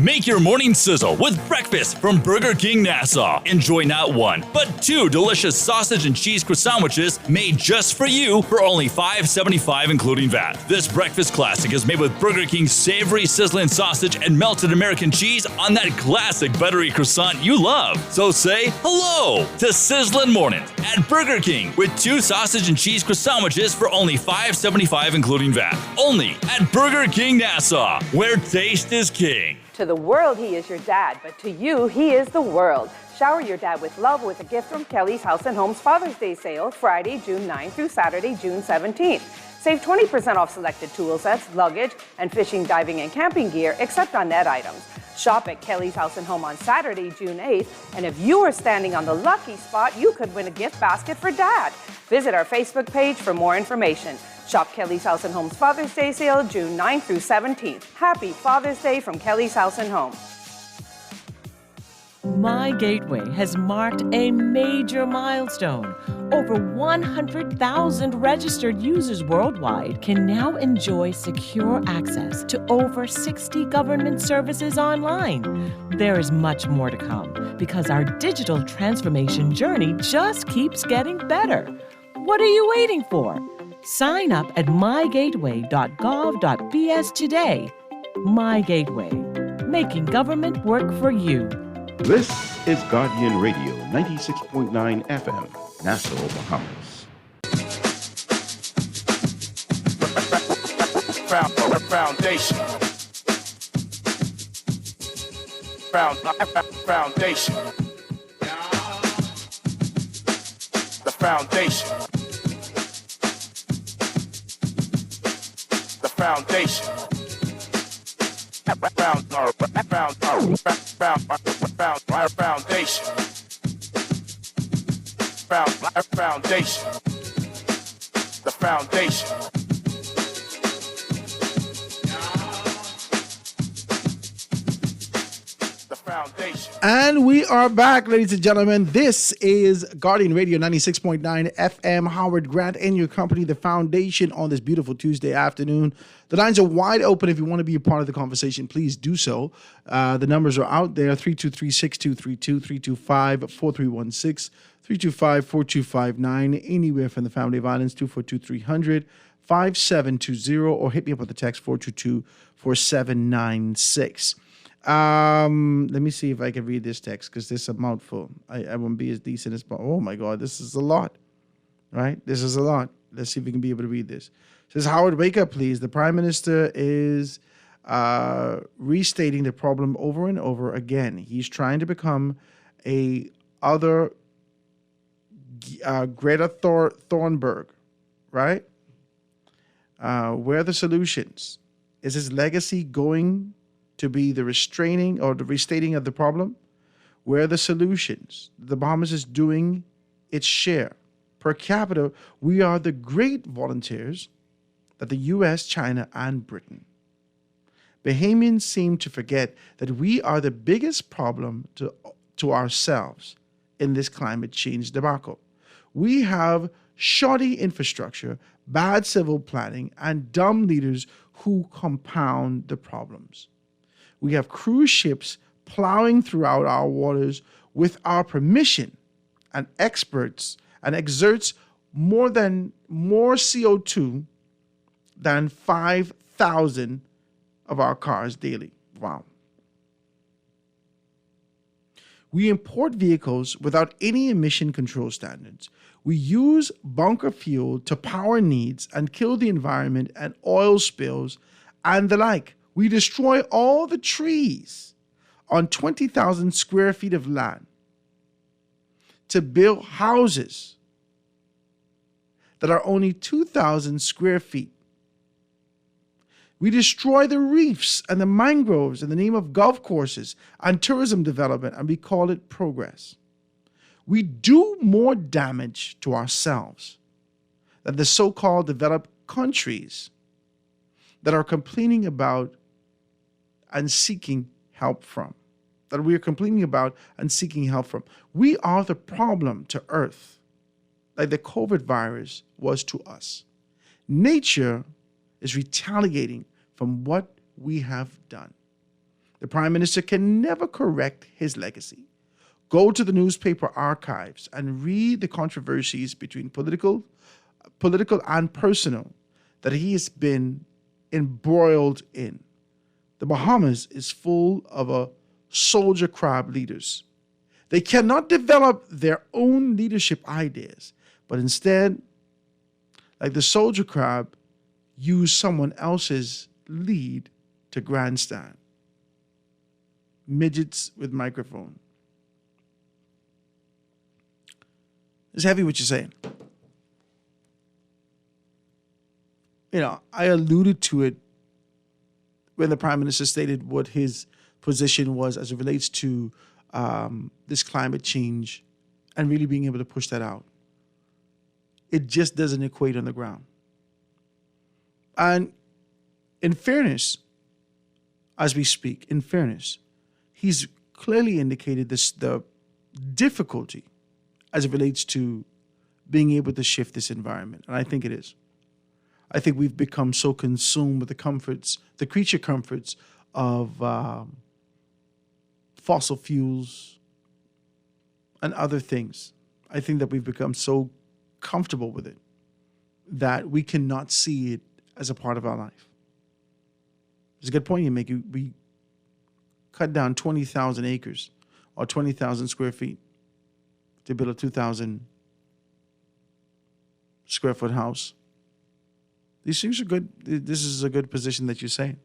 Make your morning sizzle with breakfast from Burger King Nassau. Enjoy not one, but 2 delicious sausage and cheese croissant sandwiches made just for you for only $5.75 including VAT. This breakfast classic is made with Burger King's savory sizzling sausage and melted American cheese on that classic buttery croissant you love. So say hello to Sizzlin' Mornings at Burger King with 2 sausage and cheese croissant sandwiches for only $5.75 including VAT. Only at Burger King Nassau, where taste is king. To the world, he is your dad, but to you, he is the world. Shower your dad with love with a gift from Kelly's House and Home's Father's Day sale, Friday, June 9th through Saturday, June 17th. Save 20% off selected tool sets, luggage, and fishing, diving, and camping gear, except on net items. Shop at Kelly's House and Home on Saturday, June 8th, and if you are standing on the lucky spot, you could win a gift basket for Dad. Visit our Facebook page for more information. Shop Kelly's House and Home's Father's Day sale, June 9th through 17th. Happy Father's Day from Kelly's House and Home. My Gateway has marked a major milestone. Over 100,000 registered users worldwide can now enjoy secure access to over 60 government services online. There is much more to come because our digital transformation journey just keeps getting better. What are you waiting for? Sign up at mygateway.gov.bs today. My Gateway, making government work for you. This is Guardian Radio 96.9 FM, Nassau, Bahamas. Foundation. Foundation. The foundation. The foundation. Foundation. Foundation. The foundation. The foundation. And we are back, ladies and gentlemen. This is Guardian Radio 96.9 FM. Howard Grant and your company, The Foundation, on this beautiful Tuesday afternoon. The lines are wide open. If you want to be a part of the conversation, please do so. The numbers are out there, 323-6232, 325-4316, 325-4259, anywhere from the Family Violence, 242-300, 5720, or hit me up with the text 422-4796. Let me see if I can read this text because this is a mouthful. I won't be as decent as, oh my God, this is a lot, right? This is a lot. Let's see if we can be able to read this. It says, Howard, wake up, please. The Prime Minister is restating the problem over and over again. He's trying to become a other Greta Thunberg, right? Where are the solutions? Is his legacy going to be the restraining or the restating of the problem? Where are the solutions? The Bahamas is doing its share. Per capita, we are the great volunteers that the US, China, and Britain. Bahamians seem to forget that we are the biggest problem to ourselves in this climate change debacle. We have shoddy infrastructure, bad civil planning, and dumb leaders who compound the problems. We have cruise ships plowing throughout our waters with our permission and experts and exerts more CO2 than 5,000 of our cars daily. Wow. We import vehicles without any emission control standards. We use bunker fuel to power needs and kill the environment and oil spills and the like. We destroy all the trees on 20,000 square feet of land to build houses that are only 2,000 square feet. We destroy the reefs and the mangroves in the name of golf courses and tourism development, and we call it progress. We do more damage to ourselves than the so-called developed countries that are complaining about and seeking help from. That we are complaining about and seeking help from. We are the problem to Earth, like the COVID virus was to us. Nature is retaliating from what we have done. The Prime Minister can never correct his legacy. Go to the newspaper archives and read the controversies between political and personal that he has been embroiled in. The Bahamas is full of a soldier crab leaders. They cannot develop their own leadership ideas, but instead, like the soldier crab, use someone else's lead to grandstand. Midgets with microphone. It's heavy what you're saying. You know, I alluded to it when the Prime Minister stated what his position was as it relates to this climate change and really being able to push that out. It just doesn't equate on the ground. And in fairness, as we speak, in fairness, he's clearly indicated the difficulty as it relates to being able to shift this environment. And I think it is. I think we've become so consumed with the comforts, the creature comforts of fossil fuels and other things. I think that we've become so comfortable with it that we cannot see it as a part of our life. It's a good point you make. We cut down 20,000 acres or 20,000 square feet to build a 2,000 square foot house. These things are good. This is a good position that you're saying.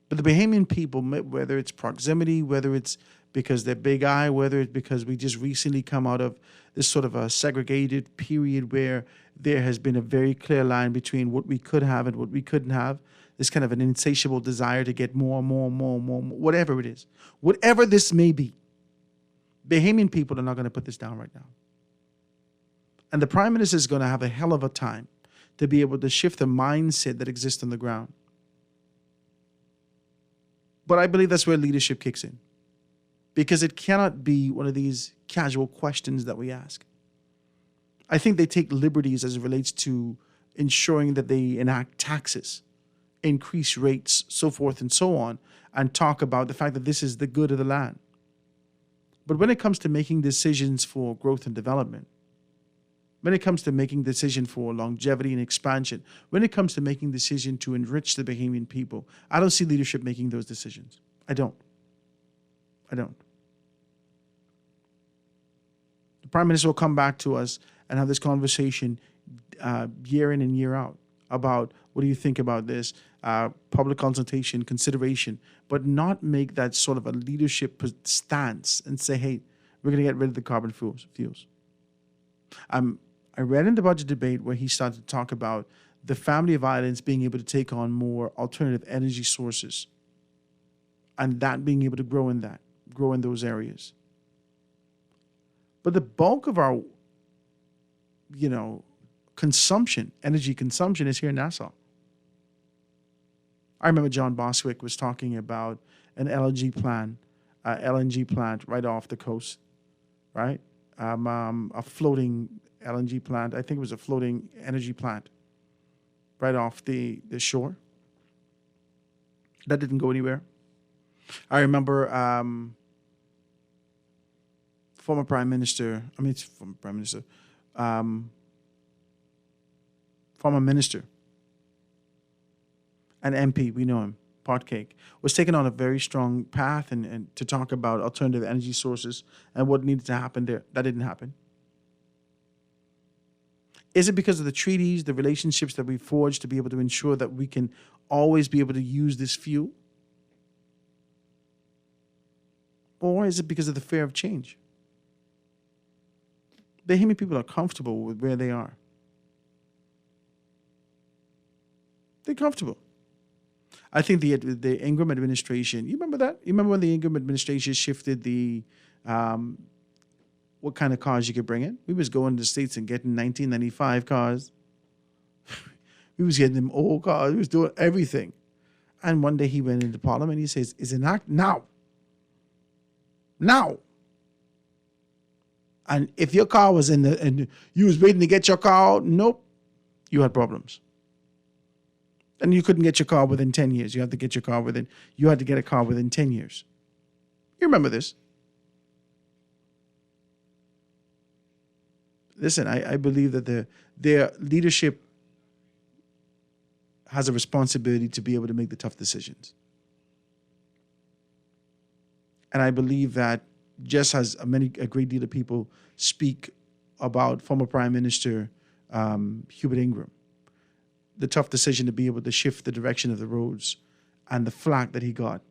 But the Bahamian people, whether it's proximity, whether it's because they're big eye, whether it's because we just recently come out of this sort of a segregated period where there has been a very clear line between what we could have and what we couldn't have, this kind of an insatiable desire to get more, whatever it is. Whatever this may be, Bahamian people are not going to put this down right now. And the Prime Minister is going to have a hell of a time to be able to shift the mindset that exists on the ground. But I believe that's where leadership kicks in. because it cannot be one of these casual questions that we ask. I think they take liberties as it relates to ensuring that they enact taxes, increase rates, so forth and so on, and talk about the fact that this is the good of the land. But when it comes to making decisions for growth and development, when it comes to making decisions for longevity and expansion, when it comes to making decisions to enrich the Bahamian people, I don't see leadership making those decisions. I don't. The Prime Minister will come back to us and have this conversation year in and year out about what do you think about this, public consultation, consideration, but not make that sort of a leadership stance and say, hey, we're going to get rid of the carbon fuels. I read in the budget debate where he started to talk about the family of islands being able to take on more alternative energy sources and that being able to grow in those areas. But the bulk of our, energy consumption is here in Nassau. I remember John Boswick was talking about an LNG plant right off the coast, right? A floating LNG plant. I think it was a floating energy plant right off the shore. That didn't go anywhere. I remember former minister, an MP, we know him, Potcake, was taken on a very strong path and to talk about alternative energy sources and what needed to happen there. That didn't happen. Is it because of the treaties, the relationships that we forged to be able to ensure that we can always be able to use this fuel? Or is it because of the fear of change? The Bahamian people are comfortable with where they are. They're comfortable. I think the Ingram administration, you remember that? You remember when the Ingram administration shifted the what kind of cars you could bring in? We was going to the States and getting 1995 cars. We was getting them old cars. We was doing everything. And one day he went into Parliament and he says, "Is an act now. Now." And if your car was and you was waiting to get your car out, nope, you had problems. And you couldn't get your car within 10 years. You had to get a car within 10 years. You remember this. Listen, I believe that their leadership has a responsibility to be able to make the tough decisions. And I believe that just as a great deal of people speak about former Prime Minister Hubert Ingram, the tough decision to be able to shift the direction of the roads and the flack that he got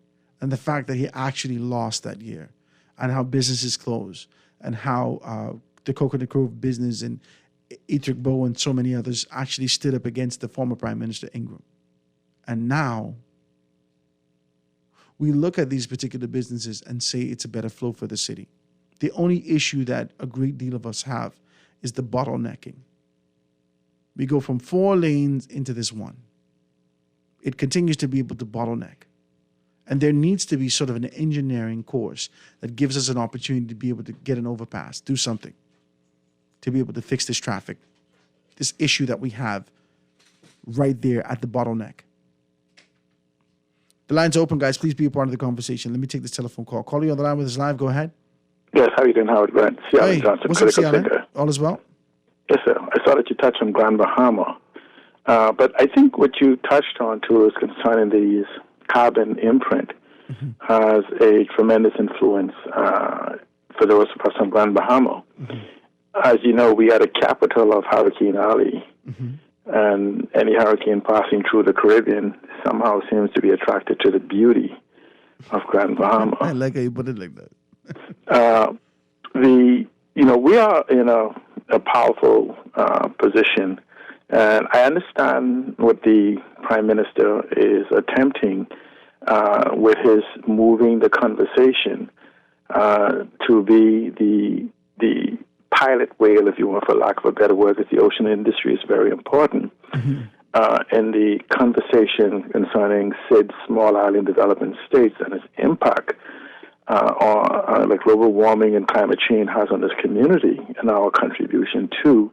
and the fact that he actually lost that year and how businesses closed and how the Coconut Grove business and Ettrick Bow and so many others actually stood up against the former Prime Minister Ingram. And now we look at these particular businesses and say it's a better flow for the city. The only issue that a great deal of us have is the bottlenecking. We go from 4 lanes into this one. It continues to be able to bottleneck. And there needs to be sort of an engineering course that gives us an opportunity to be able to get an overpass, do something, to be able to fix this traffic, this issue that we have right there at the bottleneck. The line's open, guys. Please be a part of the conversation. Let me take this telephone call. Caller, you on the line with us live. Go ahead. Yes, how are you doing, Howard Grant? Hey, what's up, Cialan? All is well? Yes, sir. I saw that you touched on Grand Bahama. But I think what you touched on, too, is concerning the carbon imprint has a tremendous influence for those of us on Grand Bahama. As you know, we are the capital of Hurricane Ali. And any hurricane passing through the Caribbean somehow seems to be attracted to the beauty of Grand Bahama. I like how you put it like that. We are in a powerful position, and I understand what the Prime Minister is attempting with his moving the conversation to be the pilot whale, if you want, for lack of a better word, because the ocean industry is very important in the conversation concerning said small island development states and its impact like global warming and climate change has on this community and our contribution to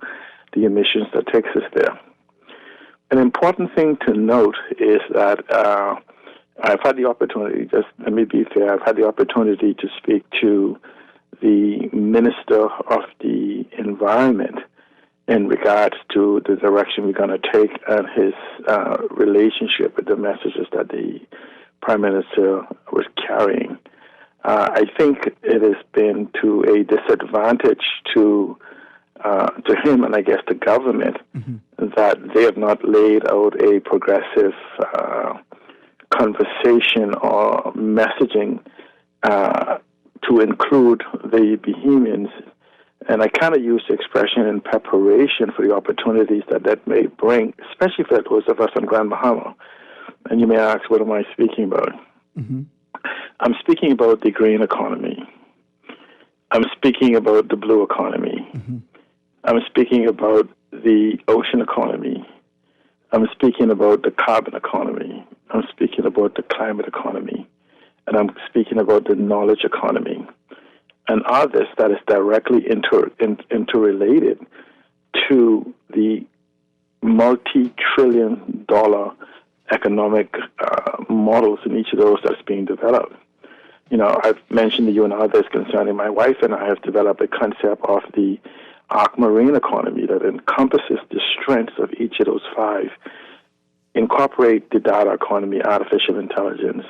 the emissions that takes us there. An important thing to note is that I've had the opportunity, just let me be fair, I've had the opportunity to speak to the Minister of the Environment in regards to the direction we're going to take and his relationship with the messages that the Prime Minister was carrying. I think it has been to a disadvantage to him and I guess the government that they have not laid out a progressive conversation or messaging to include the Bahamians. And I kind of use the expression in preparation for the opportunities that may bring, especially for those of us in Grand Bahama. And you may ask, what am I speaking about? I'm speaking about the green economy. I'm speaking about the blue economy. I'm speaking about the ocean economy. I'm speaking about the carbon economy. I'm speaking about the climate economy. And I'm speaking about the knowledge economy. And all this that is directly interrelated to the multi-trillion-dollar economic models in each of those that's being developed. You know, I've mentioned to you and others concerning my wife and I have developed a concept of the aquamarine economy that encompasses the strengths of each of those five, incorporate the data economy, artificial intelligence,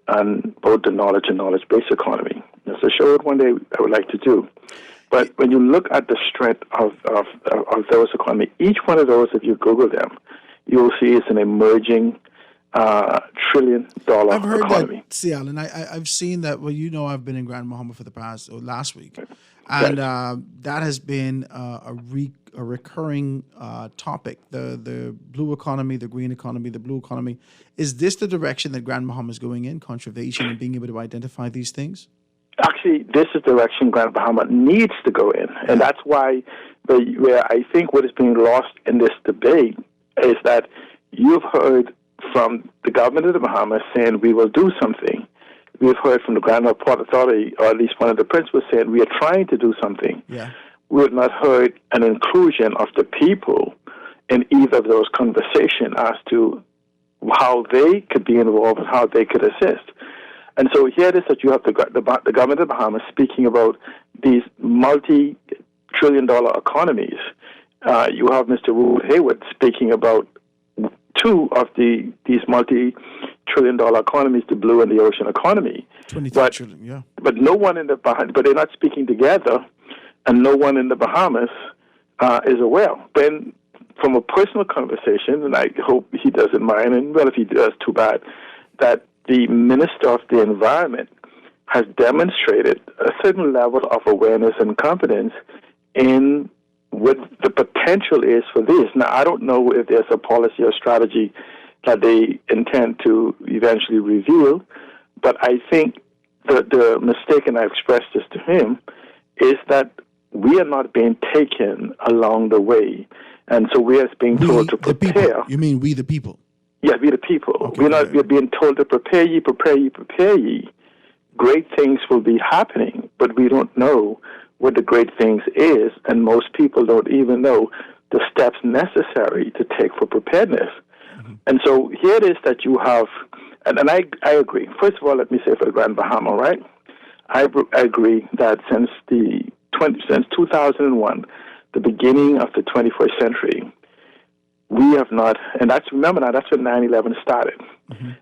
and both the knowledge and knowledge-based economy. That's a show one day I would like to do. But when you look at the strength of those economies, each one of those, if you Google them, you will see it's an emerging trillion-dollar I've heard economy. that, Cial, and I've seen that. Well, you know, I've been in Grand Bahama for last week, and that has been a recurring topic. The blue economy, the green economy, the blue economy. Is this the direction that Grand Bahama is going in? Conservation and being able to identify these things. Actually, this is the direction Grand Bahama needs to go in, and that's why where I think what is being lost in this debate is that you've heard from the government of the Bahamas saying we will do something. We've heard from the Grand Bahama Port Authority, or at least one of the principals, saying we are trying to do something. We have not heard an inclusion of the people in either of those conversations as to how they could be involved and how they could assist. And so here it is that you have the government of the Bahamas speaking about these multi-trillion-dollar economies. You have Mr. Wood Hayward speaking about two of these multi-trillion-dollar economies, the blue and the ocean economy. 23 trillion, yeah. But no one in the Bahamas, but they're not speaking together, and no one in the Bahamas is aware. Then, from a personal conversation, and I hope he doesn't mind, and well, if he does, too bad, that the Minister of the Environment has demonstrated a certain level of awareness and confidence in what the potential is for this. Now, I don't know if there's a policy or strategy that they intend to eventually reveal, but I think the mistake, and I expressed this to him, is that we are not being taken along the way. And so we are being told to prepare. You mean we the people? Yeah, we the people. Okay, we're being told to prepare ye, prepare ye, prepare ye. Great things will be happening, but we don't know what the great things is, and most people don't even know the steps necessary to take for preparedness. And so here it is that you have, and I agree. First of all, let me say for the Grand Bahama, right? I agree that since 2001, the beginning of the 21st century, we have not, and that's when 9/11 started.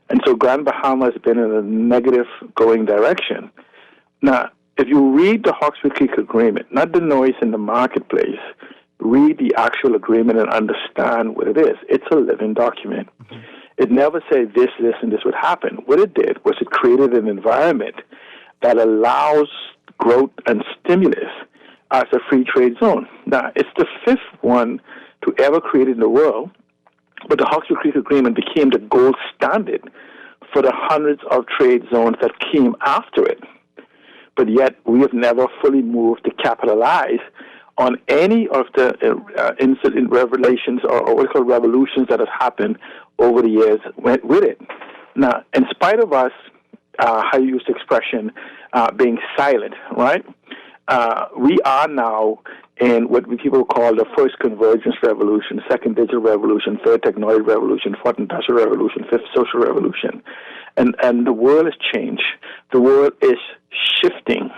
And so Grand Bahama has been in a negative going direction. Now, if you read the Hawkesbury Creek Agreement, not the noise in the marketplace, read the actual agreement and understand what it is. It's a living document. It never said this, and this would happen. What it did was it created an environment that allows growth and stimulus as a free trade zone. Now, it's the fifth one to ever create in the world, but the Hawkesbury Creek Agreement became the gold standard for the hundreds of trade zones that came after it. But yet, we have never fully moved to capitalize on any of the incident revelations or what we call revolutions that have happened over the years with it. Now, in spite of us how you use the expression, being silent, right? We are now in what people call the first convergence revolution, second digital revolution, third technology revolution, fourth industrial revolution, fifth social revolution. And the world has changed. The world is shifting.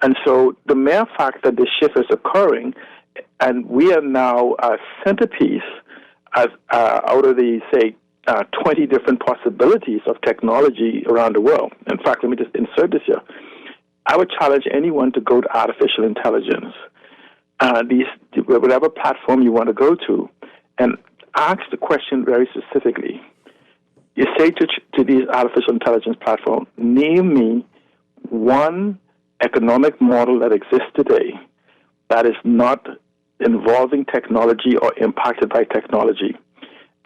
And so the mere fact that this shift is occurring, and we are now a centerpiece out of the, say, 20 different possibilities of technology around the world. In fact, let me just insert this here. I would challenge anyone to go to artificial intelligence, whatever platform you want to go to, and ask the question very specifically. You say to these artificial intelligence platforms, name me one economic model that exists today that is not involving technology or impacted by technology.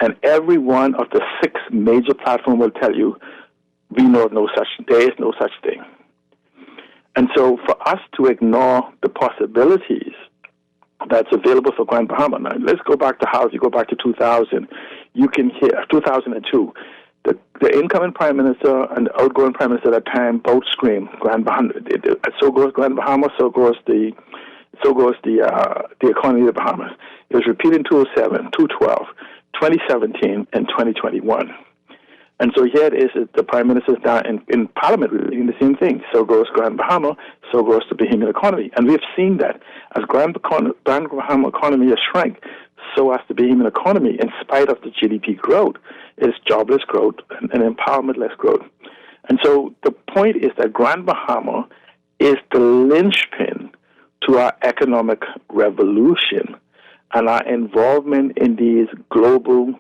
And every one of the 6 major platforms will tell you, there is no such thing. And so for us to ignore the possibilities that's available for Grand Bahama, now let's go back to how, if you go back to 2000, you can hear, 2002, the incoming prime minister and the outgoing prime minister at that time both scream, Grand Bahama, so goes Grand Bahama, so goes the economy of the Bahamas. It was repeated in 2007, 2012, 2017, and 2021. And so here it is, the prime minister's down in Parliament repeating the same thing. So goes Grand Bahama, so goes the Bahamian economy. And we've seen that as Grand Bahama economy has shrank, so has the Bahamian economy, in spite of the GDP growth. It's jobless growth and empowerment-less growth. And so the point is that Grand Bahama is the linchpin to our economic revolution and our involvement in these global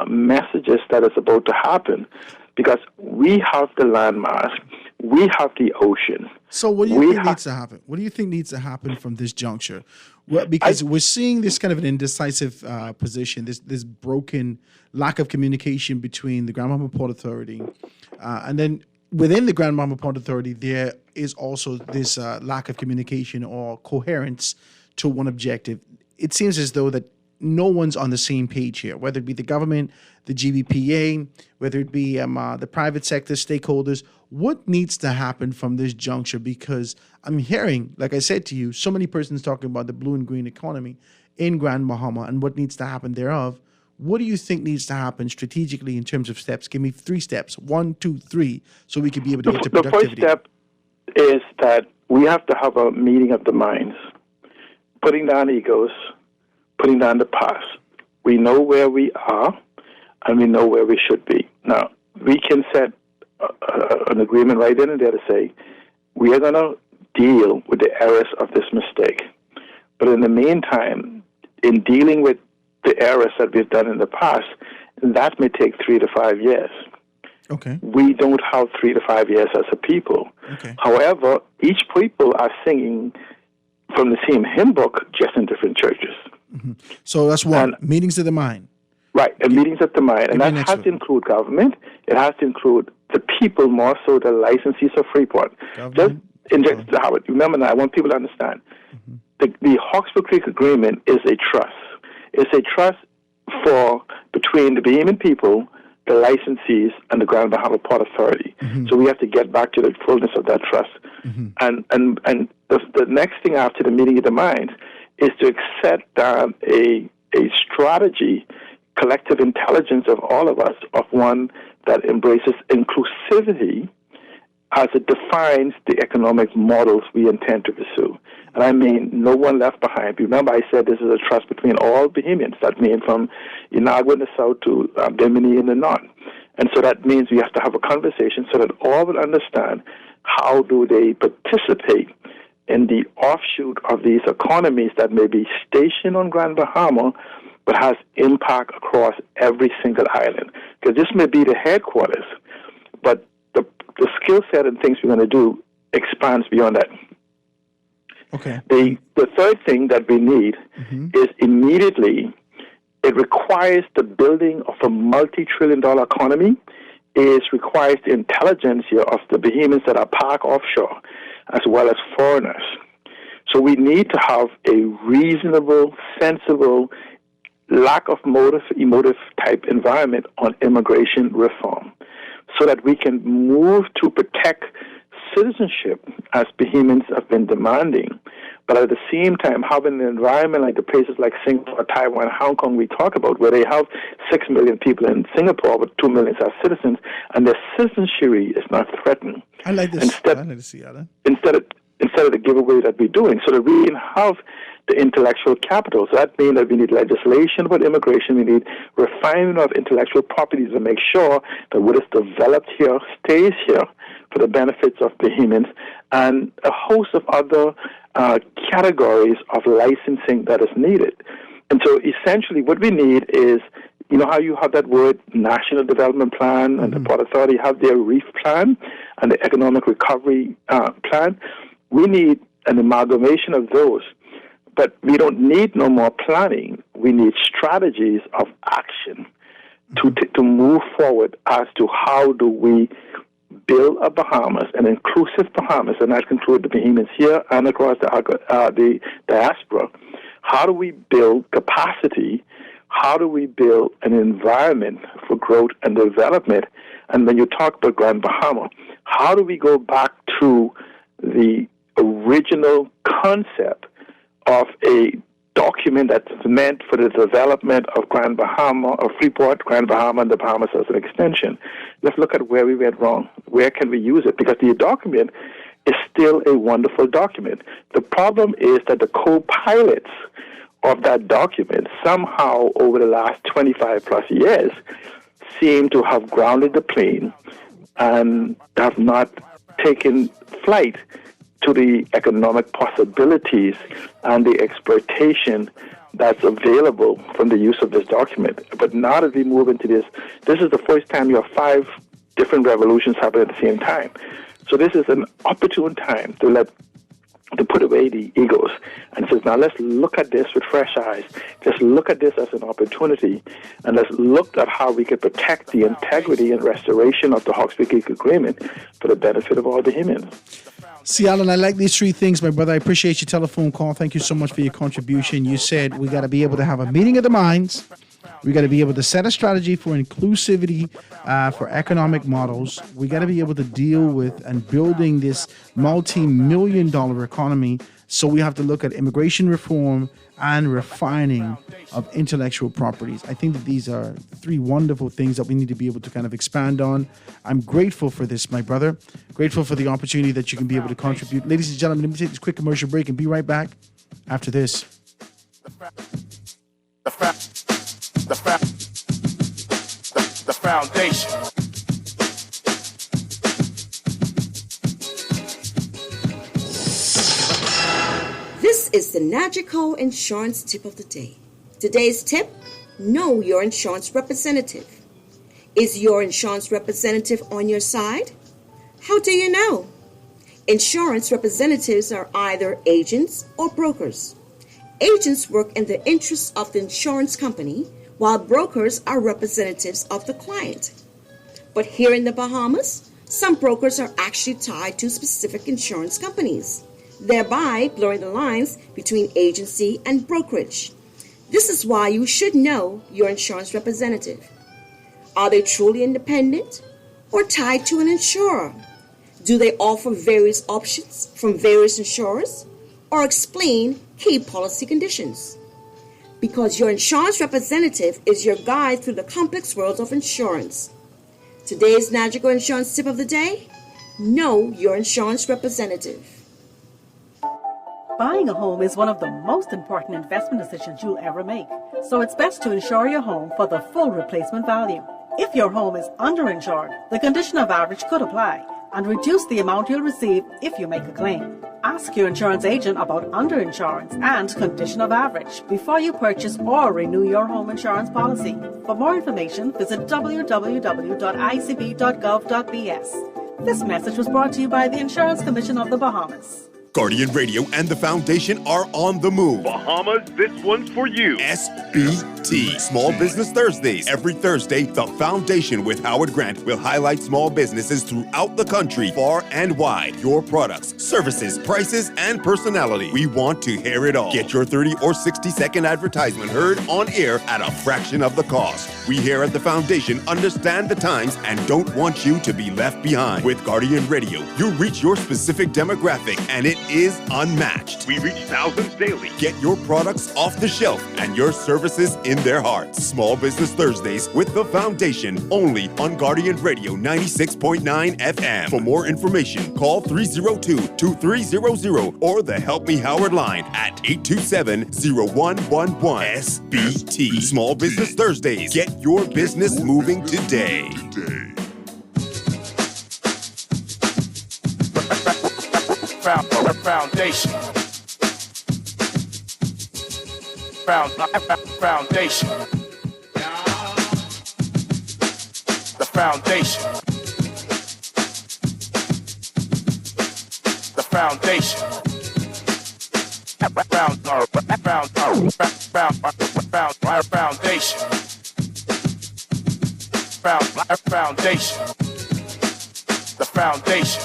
messages that is about to happen, because we have the landmass, we have the ocean. So what do you think needs to happen? What do you think needs to happen from this juncture? Well, because we're seeing this kind of an indecisive position, this broken lack of communication between the Grand Bahama Port Authority and then within the Grand Bahama Port Authority, there is also this lack of communication or coherence to one objective. It seems as though that no one's on the same page here, whether it be the government, the GBPA, whether it be the private sector stakeholders. What needs to happen from this juncture? Because I'm hearing, like I said to you, so many persons talking about the blue and green economy in Grand Bahama and what needs to happen thereof. What do you think needs to happen strategically in terms of steps? Give me 3 steps, 1, 2, 3, so we can be able to get to productivity. The first step is that we have to have a meeting of the minds, putting down egos, putting down the past. We know where we are, and we know where we should be. Now, we can set an agreement right then and there to say, we are going to deal with the errors of this mistake. But in the meantime, in dealing with the errors that we've done in the past, that may take 3 to 5 years. Okay. We don't have 3 to 5 years as a people. Okay. However, each people are singing from the same hymn book, just in different churches. Mm-hmm. So that's one, meetings of the mind. Right, and meetings of the mind. And that has to include government. It has to include the people, more so the licensees of Freeport. Howard, remember now, I want people to understand. Mm-hmm. The Hawkesbury Creek Agreement is a trust. It's a trust between the Bahamian people, the licensees, and the Grand Bahama Port Authority. Mm-hmm. So we have to get back to the fullness of that trust. Mm-hmm. And the next thing after the meeting of the minds is to set down a strategy, collective intelligence of all of us, of one that embraces inclusivity as it defines the economic models we intend to pursue. And I mean no one left behind. Remember, I said this is a trust between all Bahamians. That means from Inagua in the south to Bimini in the north. And so that means we have to have a conversation so that all will understand how do they participate in the offshoot of these economies that may be stationed on Grand Bahama but has impact across every single island. Because this may be the headquarters, but the skill set and things we're going to do expands beyond that. Okay. The third thing that we need is immediately, it requires the building of a multi-trillion-dollar economy. It requires the intelligence here of the Bahamians that are parked offshore, as well as foreigners. So we need to have a reasonable, sensible, lack of emotive type environment on immigration reform. so that we can move to protect citizenship as Bahamians have been demanding. But at the same time, having an environment like the places like Singapore, Taiwan, Hong Kong we talk about, where they have 6 million people in Singapore, but 2 million are citizens, and their citizenship is not threatened. I like this. I like to see that. Instead of the giveaway that we're doing, so that we can have the intellectual capital. So that means that we need legislation about immigration. We need refinement of intellectual properties to make sure that what is developed here stays here for the benefits of Bahamians, and a host of other categories of licensing that is needed. And so essentially what we need is, you know how you have that word National Development Plan and the Port Authority have their REEF plan and the Economic Recovery Plan? We need an amalgamation of those. But we don't need no more planning. We need strategies of action to move forward as to how do we build a Bahamas, an inclusive Bahamas, and that includes the Bahamians here and across the diaspora. How do we build capacity? How do we build an environment for growth and development? And when you talk about Grand Bahama, how do we go back to the original concept of a document that's meant for the development of Grand Bahama, or Freeport, Grand Bahama, and the Bahamas as an extension? Let's look at where we went wrong. Where can we use it? Because the document is still a wonderful document. The problem is that the co-pilots of that document somehow over the last 25 plus years seem to have grounded the plane and have not taken flight to the economic possibilities and the exploitation that's available from the use of this document. But now that we move into this is the first time you have 5 different revolutions happening at the same time. So this is an opportune time to put away the egos and says, now let's look at this with fresh eyes. Let's look at this as an opportunity, and let's look at how we can protect the integrity and restoration of the Hawks-Peak Agreement for the benefit of all Bahamians. See, Alan, I like these 3 things, my brother. I appreciate your telephone call. Thank you so much for your contribution. You said we got to be able to have a meeting of the minds. We got to be able to set a strategy for inclusivity, for economic models. We got to be able to deal with and building this multi-million-dollar economy. So we have to look at immigration reform and refining of intellectual properties. I think that these are 3 wonderful things that we need to be able to kind of expand on. I'm grateful for this, my brother. Grateful for the opportunity that you can be able to contribute. Ladies and gentlemen, let me take this quick commercial break and be right back after this. The foundation. This is the Nagico Insurance Tip of the Day. Today's tip: know your insurance representative. Is your insurance representative on your side? How do you know? Insurance representatives are either agents or brokers. Agents work in the interests of the insurance company, while brokers are representatives of the client. But here in the Bahamas, some brokers are actually tied to specific insurance companies, thereby blurring the lines between agency and brokerage. This is why you should know your insurance representative. Are they truly independent or tied to an insurer? Do they offer various options from various insurers or explain key policy conditions? Because your insurance representative is your guide through the complex world of insurance. Today's Nagico Insurance Tip of the Day: know your insurance representative. Buying a home is one of the most important investment decisions you'll ever make, so it's best to insure your home for the full replacement value. If your home is underinsured, the condition of average could apply and reduce the amount you'll receive if you make a claim. Ask your insurance agent about underinsurance and condition of average before you purchase or renew your home insurance policy. For more information, visit www.icb.gov.bs. This message was brought to you by the Insurance Commission of the Bahamas. Guardian Radio and the Foundation are on the move. Bahamas, this one's for you. SBT, Small Business Thursdays. Every Thursday, the Foundation with Howard Grant will highlight small businesses throughout the country, far and wide. Your products, services, prices, and personality. We want to hear it all. Get your 30 or 60-second advertisement heard on air at a fraction of the cost. We here at the Foundation understand the times and don't want you to be left behind. With Guardian Radio, you reach your specific demographic, and it is unmatched. We reach thousands daily. Get your products off the shelf and your services in their hearts. Small Business Thursdays with the Foundation, only on Guardian Radio 96.9 FM. For more information, call 302-2300 or the Help Me Howard line at 827-0111. SBT. Small Business Thursdays. Get your business moving today. Foundation. Foundation. The foundation. The foundation. Foundation. The foundation.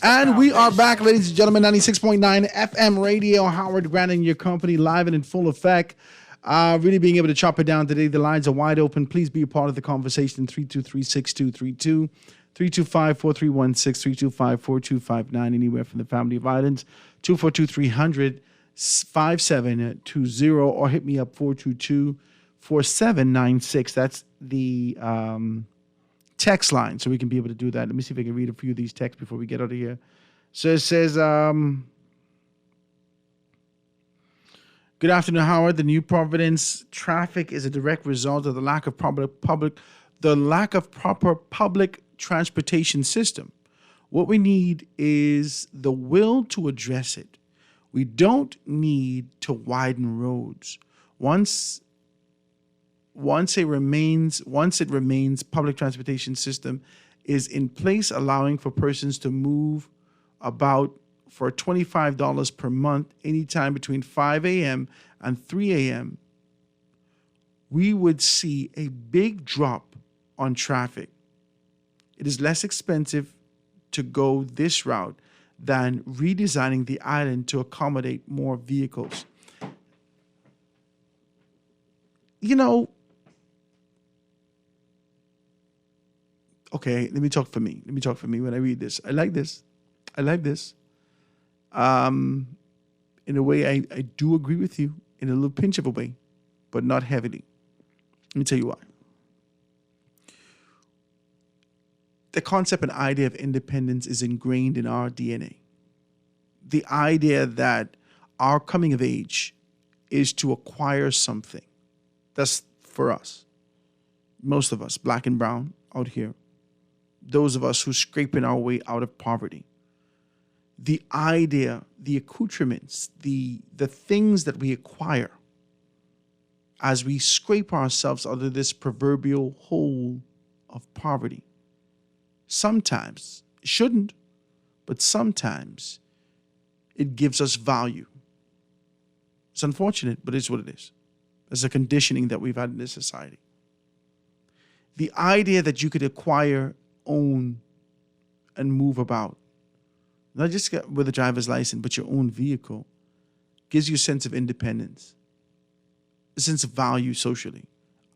And we are back, ladies and gentlemen, 96.9 FM radio. Howard Grant in your company, live and in full effect. Really being able to chop it down today. The lines are wide open. Please be a part of the conversation. 323-6232, 325-4316, 325-4259, anywhere from the family of islands. 242-300-5720, or hit me up 422-4796. That's the text line, so we can be able to do that. Let me see if I can read a few of these texts before we get out of here. So it says, good afternoon, Howard. The New Providence traffic is a direct result of the lack of proper public transportation system. What we need is the will to address it. We don't need to widen roads. Once it remains, public transportation system is in place, allowing for persons to move about for $25 per month, anytime between 5 a.m. and 3 a.m., we would see a big drop on traffic. It is less expensive to go this route than redesigning the island to accommodate more vehicles. You know, okay, let me talk for me when I read this. I like this. In a way, I do agree with you in a little pinch of a way, but not heavily. Let me tell you why. The concept and idea of independence is ingrained in our DNA. The idea that our coming of age is to acquire something. That's for us. Most of us, black and brown out here. Those of us who scraping our way out of poverty. The idea, the accoutrements, the things that we acquire as we scrape ourselves out of this proverbial hole of poverty. Sometimes, it shouldn't, but sometimes it gives us value. It's unfortunate, but it's what it is. It's a conditioning that we've had in this society. The idea that you could acquire, own, and move about, not just with a driver's license, but your own vehicle, gives you a sense of independence, a sense of value socially.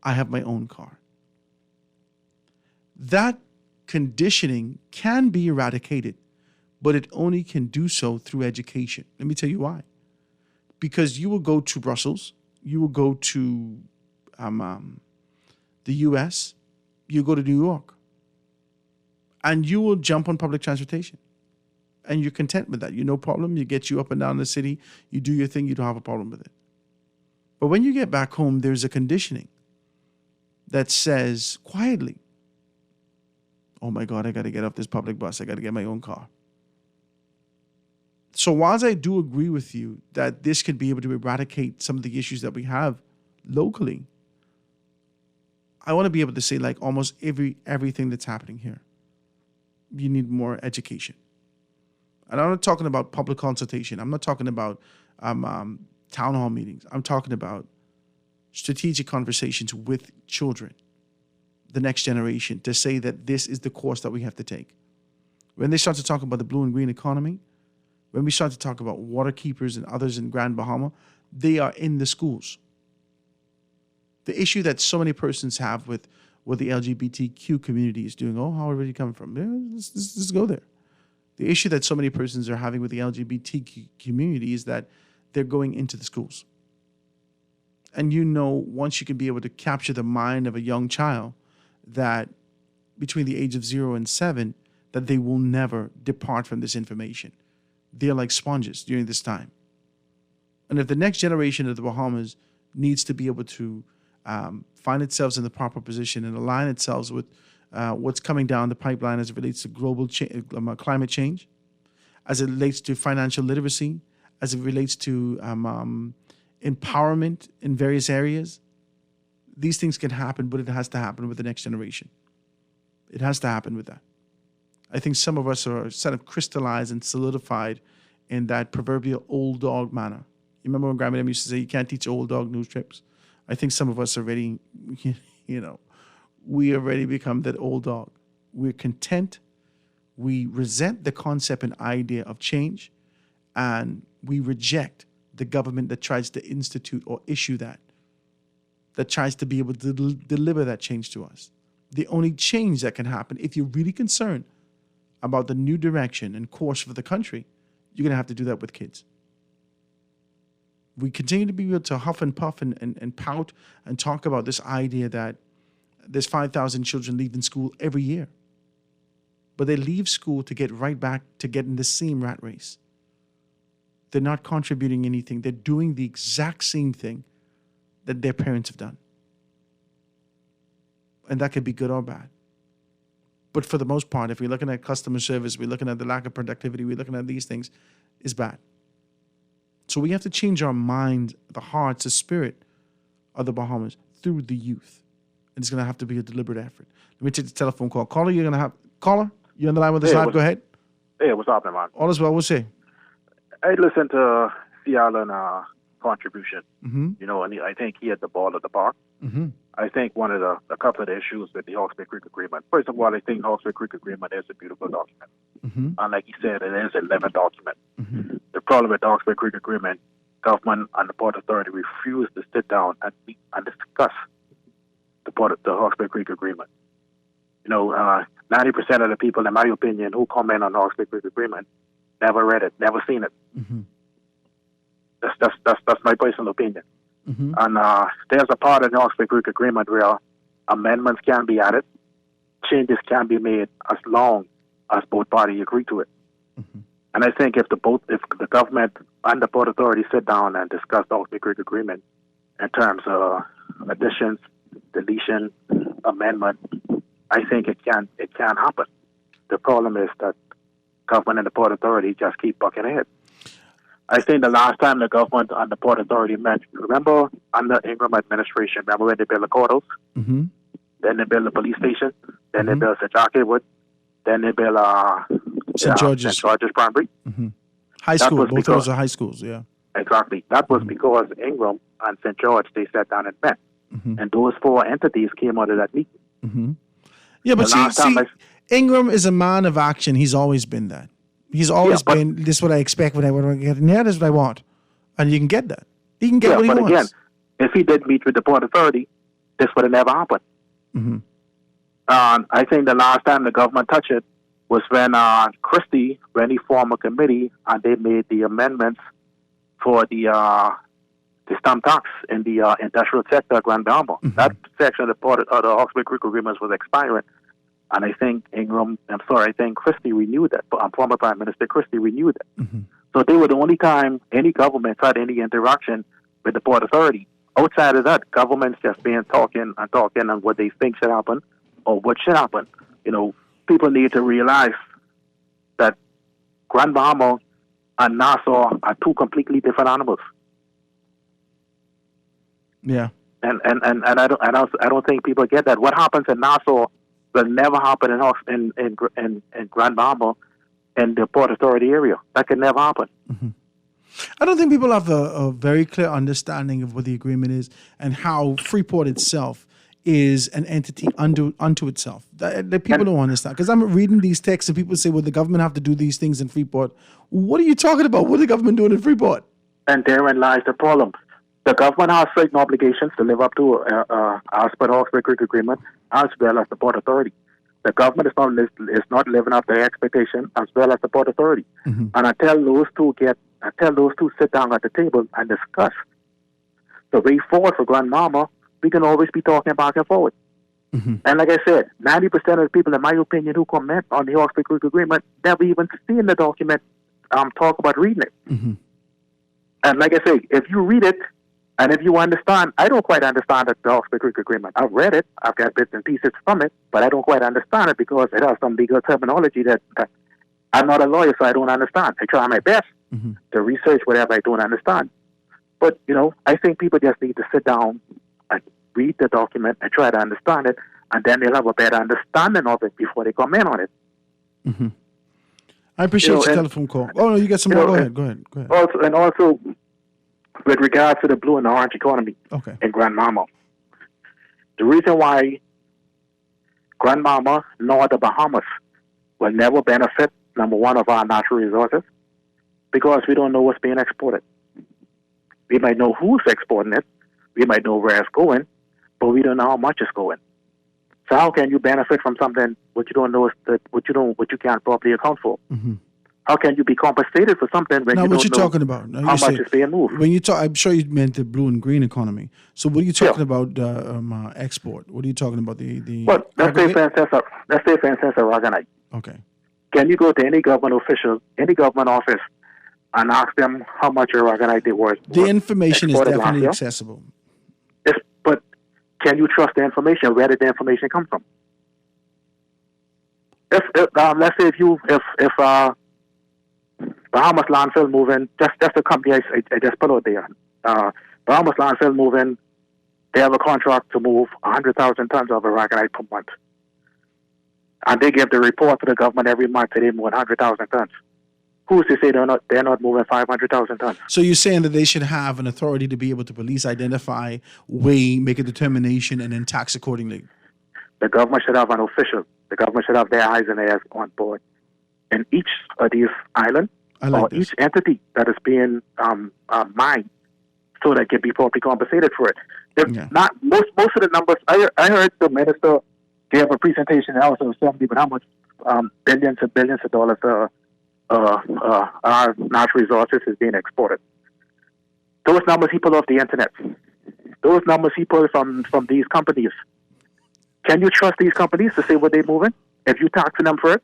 I have my own car. That conditioning can be eradicated, but it only can do so through education. Let me tell you why. Because you will go to Brussels, you will go to the US, you go to New York, and you will jump on public transportation. And you're content with that. You no problem. You get you up and down the city. You do your thing. You don't have a problem with it. But when you get back home, there's a conditioning that says quietly, oh my God, I got to get off this public bus. I got to get my own car. So whilst I do agree with you that this could be able to eradicate some of the issues that we have locally, I want to be able to say like almost everything that's happening here. You need more education. And I'm not talking about public consultation. I'm not talking about town hall meetings. I'm talking about strategic conversations with children, the next generation, to say that this is the course that we have to take. When they start to talk about the blue and green economy, when we start to talk about water keepers and others in Grand Bahama, they are in the schools. The issue that so many persons have with what the LGBTQ community is doing, oh, how are you coming from? Yeah, let's go there. The issue that so many persons are having with the LGBTQ community is that they're going into the schools. And once you can be able to capture the mind of a young child, that between the age of 0 and 7, that they will never depart from this information. They're like sponges during this time. And if the next generation of the Bahamas needs to be able to find itself in the proper position and align itself with what's coming down the pipeline as it relates to global climate change, as it relates to financial literacy, as it relates to empowerment in various areas, these things can happen, but it has to happen with the next generation. It has to happen with that. I think some of us are sort of crystallized and solidified in that proverbial old dog manner. You remember when Grandma used to say, you can't teach old dog new tricks? I think some of us already, we already become that old dog. We're content. We resent the concept and idea of change, and we reject the government that tries to institute or issue that tries to be able to deliver that change to us. The only change that can happen, if you're really concerned about the new direction and course for the country, you're going to have to do that with kids. We continue to be able to huff and puff and pout and talk about this idea that there's 5,000 children leaving school every year. But they leave school to get right back to getting the same rat race. They're not contributing anything. They're doing the exact same thing that their parents have done. And that could be good or bad. But for the most part, if we're looking at customer service, we're looking at the lack of productivity, we're looking at these things, it's bad. So we have to change our minds, the hearts, the spirit of the Bahamas through the youth. And it's going to have to be a deliberate effort. Let me take the telephone call. Caller, you're on the line with us live. Go ahead. Hey, what's happening, man? All is well. We'll say. I listened to C. Allen contribution, Mm-hmm. and I think he had the ball at the park. Mm-hmm. I think a couple of the issues with the Hawke's Bay Creek Agreement. First of all, I think Hawke's Bay Creek Agreement is a beautiful document. Mm-hmm. And like he said, it is a living document. Mm-hmm. The problem with the Hawke's Bay Creek Agreement, government and the Port Authority refused to sit down and meet and discuss the Hawke's Bay Creek Agreement. 90% of the people, in my opinion, who comment on the Hawke's Bay Creek Agreement never read it, never seen it. Mm-hmm. That's my personal opinion. Mm-hmm. And there's a part of the Hawke's Bay Creek Agreement where amendments can be added, changes can be made as long as both parties agree to it. Mm-hmm. And I think if the government and the Port Authority sit down and discuss the Hawke's Bay Creek Agreement in terms of additions, deletion, amendment, I think it can happen. The problem is that government and the Port Authority just keep bucking ahead. I think the last time the government and the Port Authority met, remember under Ingram administration, remember when they built the courthouse? Mm-hmm. Then they built the police station, then they built St. Jockeywood, then they built St. George's Primary. Mm-hmm. High school, both those are high schools, yeah. Exactly. That was because Ingram and St. George, they sat down and met. Mm-hmm. And those four entities came out of that meeting. Mm-hmm. Yeah, but see, Ingram is a man of action. He's always been that. He's always been, this is what I expect when I want to get, and yeah, this is what I want. And you can get that. He can get what he wants. Again, if he did meet with the Port Authority, this would have never happened. Mm-hmm. I think the last time the government touched it was when Christie, when he formed a committee and they made the amendments for the stamp tax in the industrial sector of Grand Bahama. Mm-hmm. That section of the Hawke's Bay Creek Agreements was expiring. And I think Christie renewed that. Former Prime Minister Christie renewed it. Mm-hmm. So they were the only time any government had any interaction with the Port Authority. Outside of that, governments just been talking on what they think should happen or what should happen. People need to realize that Grand Bahama and Nassau are two completely different animals. Yeah. And I don't think people get that. What happens in Nassau will never happen in Grand Bahama and the Port Authority area. That can never happen. I don't think people have a very clear understanding of what the agreement is and how Freeport itself is an entity unto itself. That people don't understand. Because I'm reading these texts and people say, well, the government have to do these things in Freeport. What are you talking about? What is the government doing in Freeport? And therein lies the problem. The government has certain obligations to live up to as per the Hawkesbury Creek Agreement, as well as the Port Authority. The government is not living up to their expectation, as well as the Port Authority. And until those two sit down at the table and discuss the way forward for Grand Bahama, we can always be talking back and forward. And like I said, 90% of the people, in my opinion, who comment on the Hawkesbury Creek Agreement never even seen the document, talk about reading it. And like I say, if you read it, and if you understand, I don't quite understand the Hawkesbury Creek Agreement. I've read it, I've got bits and pieces from it, but I don't quite understand it because it has some legal terminology that I'm not a lawyer, so I don't understand. I try my best to research whatever I don't understand. But, I think people just need to sit down and read the document and try to understand it, and then they'll have a better understanding of it before they comment on it. I appreciate your telephone call. Oh, no, you got some more. Go ahead. Also, with regards to the blue and orange economy in Grand Bahama, the reason why Grand Bahama nor the Bahamas will never benefit, number one, of our natural resources, because we don't know what's being exported. We might know who's exporting it, we might know where it's going, but we don't know how much it's going. So how can you benefit from something what you don't know what you can't properly account for? How can you be compensated for something when you don't know talking about? how much is being moved? When you talk, I'm sure you meant the blue and green economy. So what are you talking about export? What are you talking about? Well, let's say for instance, aragonite. Okay. Can you go to any government official, any government office, and ask them how much aragonite they were? The information is definitely accessible. Yes, but can you trust the information? Where did the information come from? Let's say if Bahamas Landfill Moving, just a company I just put out there. Bahamas Landfill Moving, they have a contract to move 100,000 tons of aragonite per month. And they give the report to the government every month that they move 100,000 tons. Who's to say they're not moving 500,000 tons? So you're saying that they should have an authority to be able to police, identify, weigh, make a determination, and then tax accordingly? The government should have an official. The government should have their eyes and ears on board. In each of these islands, each entity that is being mined, so that can be properly compensated for it. Not most of the numbers. I heard the minister gave a presentation in House of Assembly, but how much billions and billions of dollars our natural resources is being exported. Those numbers he pulled off the internet. Those numbers he pulled from these companies. Can you trust these companies to say what they're moving if you taxing them for it?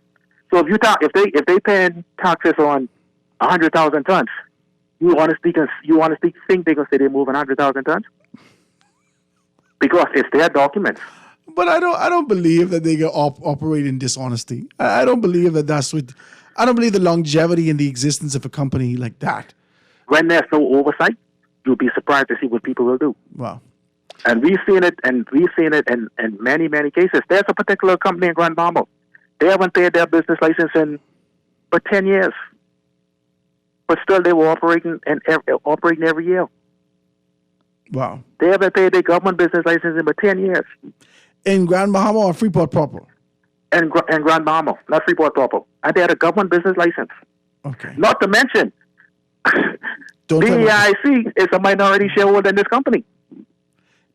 So if they paying taxes on 100,000 tons, you honestly think they're gonna say they're moving 100,000 tons? Because it's their documents. But I don't believe that they operate in dishonesty. I don't believe that that's what. I don't believe the longevity in the existence of a company like that. When there's no oversight, you'll be surprised to see what people will do. Wow. And we've seen it in many, many cases. There's a particular company in Grand Bahama. They haven't paid their business license in for 10 years. But still they were operating every year. Wow. They haven't paid their government business license in about 10 years. In Grand Bahama or Freeport proper? In Grand Bahama, not Freeport proper. And they had a government business license. Okay. Not to mention, BAIC is a minority shareholder in this company.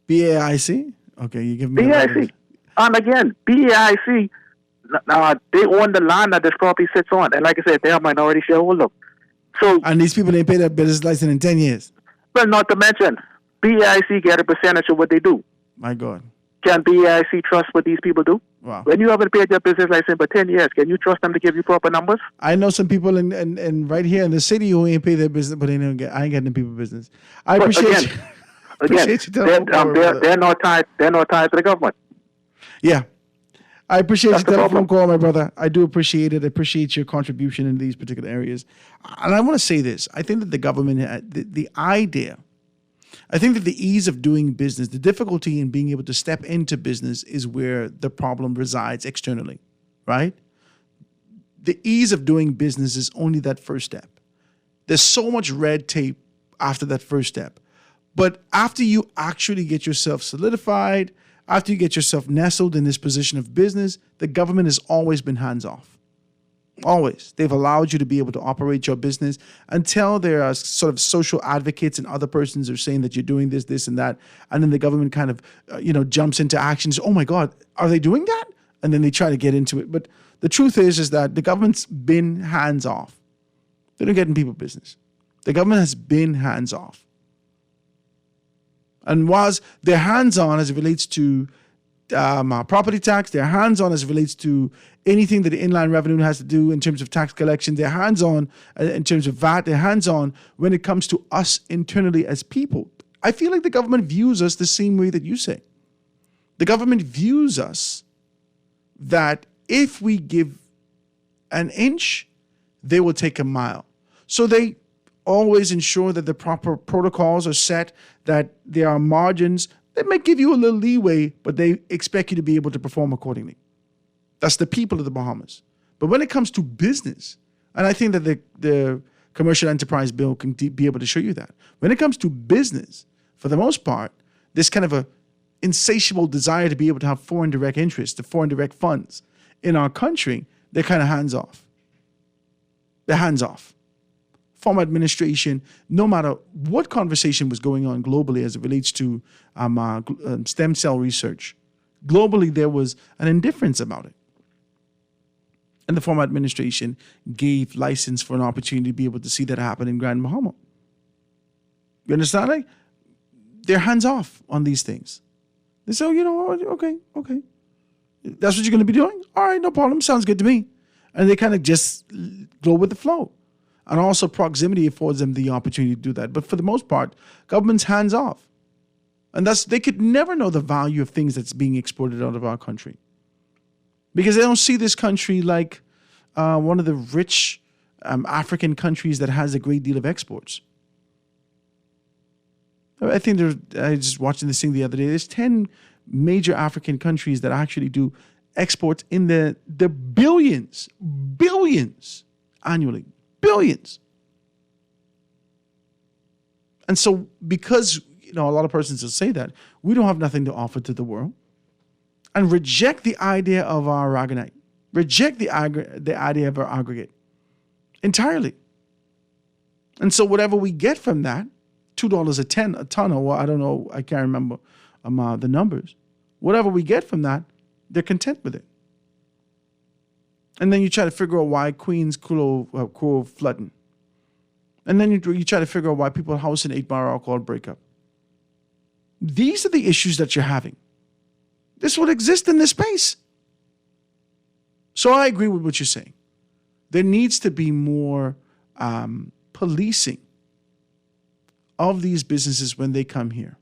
BAIC? Okay, you give me BAIC. And again, BAIC, they own the land that this property sits on. And like I said, they're a minority shareholder. So, and these people didn't pay their business license in 10 years? Well, not to mention, BAIC get a percentage of what they do. My God. Can BAIC trust what these people do? Wow. When you haven't paid your business license for 10 years, can you trust them to give you proper numbers? I know some people in right here in the city who ain't pay their business, but I ain't getting the people business. I appreciate you. Again, they're not tied to the government. Yeah. I appreciate your telephone call, my brother. I do appreciate it. I appreciate your contribution in these particular areas. And I want to say this. I think that the government, the idea I think that the ease of doing business, the difficulty in being able to step into business is where the problem resides externally, right? The ease of doing business is only that first step. There's so much red tape after that first step. But after you actually get yourself solidified, after you get yourself nestled in this position of business, the government has always been hands-off. Always. They've allowed you to be able to operate your business until there are sort of social advocates and other persons are saying that you're doing this, this, and that. And then the government kind of, jumps into action. Oh my God, are they doing that? And then they try to get into it. But the truth is that the government's been hands-off. They don't get in people business. The government has been hands-off. And whilst they're hands-on as it relates to property tax, they're hands-on as it relates to anything that the Inland Revenue has to do in terms of tax collection, they're hands-on in terms of VAT, they're hands-on when it comes to us internally as people. I feel like the government views us the same way that you say. The government views us that if we give an inch, they will take a mile. So they always ensure that the proper protocols are set, that there are margins. They may give you a little leeway, but they expect you to be able to perform accordingly. That's the people of the Bahamas. But when it comes to business, and I think that the Commercial Enterprise Bill can be able to show you that. When it comes to business, for the most part, there's kind of a insatiable desire to be able to have foreign direct interests, the foreign direct funds in our country. They're kind of hands-off. They're hands-off. Former administration, no matter what conversation was going on globally as it relates to stem cell research, globally there was an indifference about it. And the former administration gave license for an opportunity to be able to see that happen in Grand Bahama. You understand? Like, they're hands-off on these things. They say, okay. That's what you're going to be doing? All right, no problem. Sounds good to me. And they kind of just go with the flow. And also proximity affords them the opportunity to do that. But for the most part, government's hands-off. And they could never know the value of things that's being exported out of our country. Because they don't see this country like one of the rich African countries that has a great deal of exports. I think I was just watching this thing the other day. There's 10 major African countries that actually do exports in the billions annually. Billions. And so because, a lot of persons will say that, we don't have nothing to offer to the world and reject the idea of our aragonite, reject the idea of our aggregate entirely. And so whatever we get from that, $2 a ton, or I don't know, I can't remember the numbers. Whatever we get from that, they're content with it. And then you try to figure out why Queens Cruel flooding. And then you try to figure out why people house an 8-bar alcohol breakup. These are the issues that you're having. This would exist in this space. So I agree with what you're saying. There needs to be more policing of these businesses when they come here.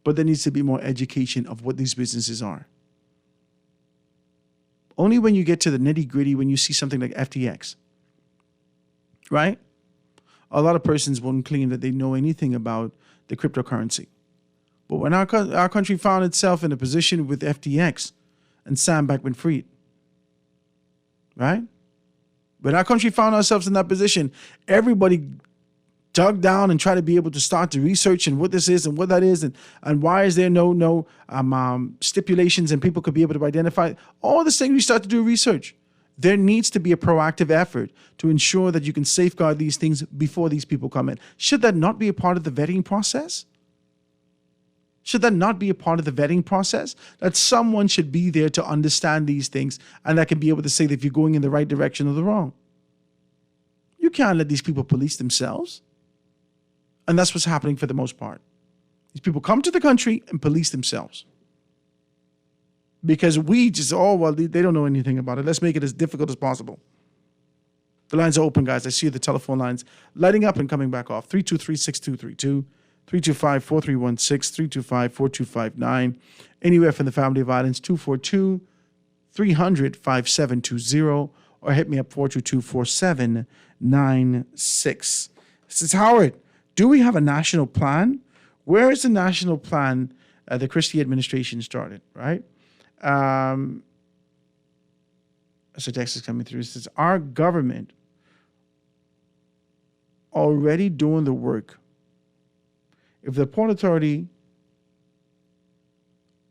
But there needs to be more education of what these businesses are. Only when you get to the nitty-gritty, when you see something like FTX, right? A lot of persons won't claim that they know anything about the cryptocurrency. But when our country found itself in a position with FTX and Sam Bankman-Fried, right? When our country found ourselves in that position, everybody dug down and tried to be able to start to research and what this is and what that is and why is there no stipulations and people could be able to identify all this thing. We start to do research. There needs to be a proactive effort to ensure that you can safeguard these things before these people come in. Should that not be a part of the vetting process? Should that not be a part of the vetting process? That someone should be there to understand these things and that can be able to say that if you're going in the right direction or the wrong. You can't let these people police themselves. And that's what's happening for the most part. These people come to the country and police themselves. Because we just, they don't know anything about it. Let's make it as difficult as possible. The lines are open, guys. I see the telephone lines lighting up and coming back off. 323-6232, 325-4316, 325-4259. Anywhere from the family of islands, 242-300-5720. Or hit me up, 422-4796. This is Howard. Do we have a national plan Where is the national plan the Christie administration started, right? So text is coming through. It says, our government already doing the work. If the Port Authority,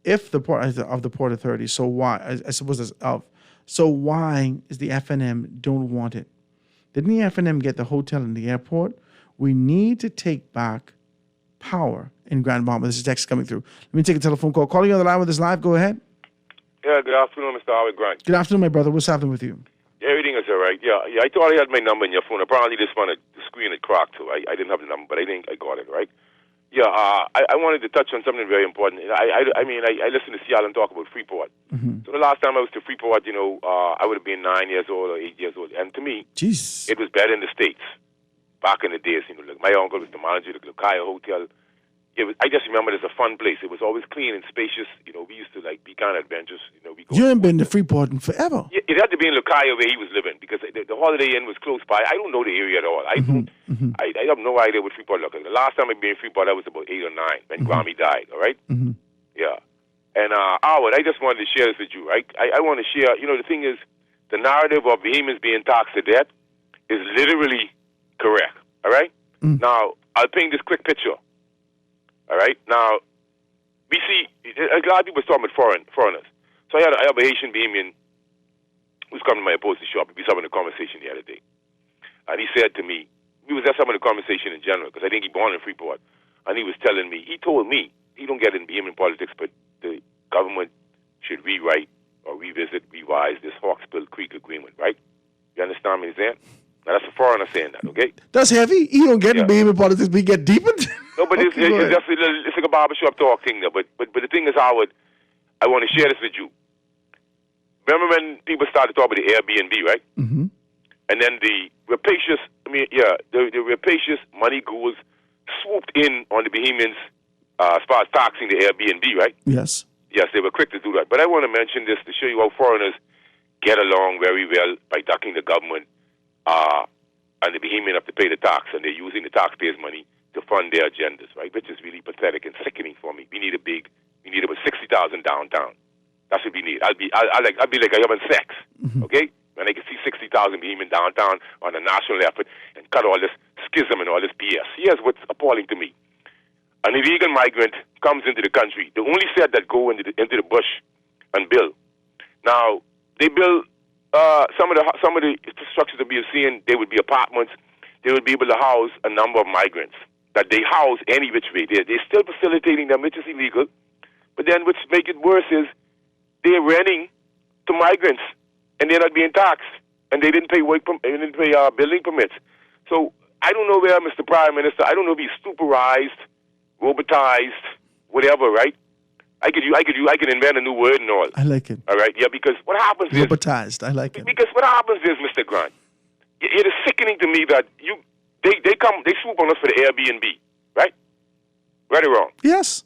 of the Port Authority, so why? I suppose it's of. So why is the FNM don't want it? Didn't the FNM get the hotel and the airport? We need to take back power in Grand Bahama. This is text coming through. Let me take a telephone call. Calling you on the line with us live. Go ahead. Yeah, good afternoon, Mr. Howard Grant. Good afternoon, my brother. What's happening with you? Yeah, everything is all right. Yeah, I thought I had my number in your phone. Apparently this one, the screen had cracked, so I didn't have the number, but I think I got it, right? Yeah, I wanted to touch on something very important. I mean, I listened to Seattle talk about Freeport. Mm-hmm. So the last time I was to Freeport, I would have been 9 years old or 8 years old. And to me, it was better in the States back in the days. Like my uncle was the manager of the Lucayo Hotel. I just remember it as a fun place. It was always clean and spacious. We used to be kind of adventurous. You haven't been to Freeport in forever. It had to be in Lucayo where he was living because the Holiday Inn was close by. I don't know the area at all. I have no idea what Freeport looked like. The last time I'd been in Freeport, I was about 8 or 9 when Grammy died. All right. Yeah. And Howard, I just wanted to share this with you. Right. I want to share. The thing is, the narrative of Bahamians being taxed to death is literally correct. All right. Now I'll paint this quick picture. All right. Now, we see a lot of people talking about foreigners. So I have a Haitian Bahamian who's coming to my upholstery shop. We was having a conversation the other day. And he said to me, we was just having a conversation in general, because I think he born in Freeport. And he was telling me, he told me, he don't get in Bahamian politics, but the government should rewrite or revisit, revise this Hawksbill Creek Agreement, right? You understand what I'm saying? Now, that's a foreigner saying that, okay? That's heavy. He don't get in Bahamian politics, but he get deep into No, but it's like a barbershop talk thing there. But the thing is, Howard, I want to share this with you. Remember when people started talking about the Airbnb, right? Mm-hmm. And then the rapacious money gurus swooped in on the Bahamians as far as taxing the Airbnb, right? Yes. Yes, they were quick to do that. But I want to mention this to show you how foreigners get along very well by ducking the government, and the Bahamian have to pay the tax, and they're using the taxpayers' money to fund their agendas, right? Which is really pathetic and sickening for me. We need about 60,000 downtown. That's what we need. I'll be like I having sex, okay? And I can see 60,000 Bahamian downtown on a national effort and cut all this schism and all this BS. Here's what's appalling to me. An illegal migrant comes into the country. They only said that go into the bush and build. Now, they build some of the structures that we are seeing. They would be apartments. They would be able to house a number of migrants that they house any which way. They're still facilitating them, which is illegal. But then what's make it worse is they're renting to migrants, and they're not being taxed, and they didn't pay building permits. So I don't know where, Mr. Prime Minister, I don't know if he's supervised, robotized, whatever, right? I could invent a new word and all. I like it. All right, yeah, because what happens is... Robotized, I like it. Because what happens is, Mr. Grant, it is sickening to me that they swoop on us for the Airbnb, right? Right or wrong? Yes.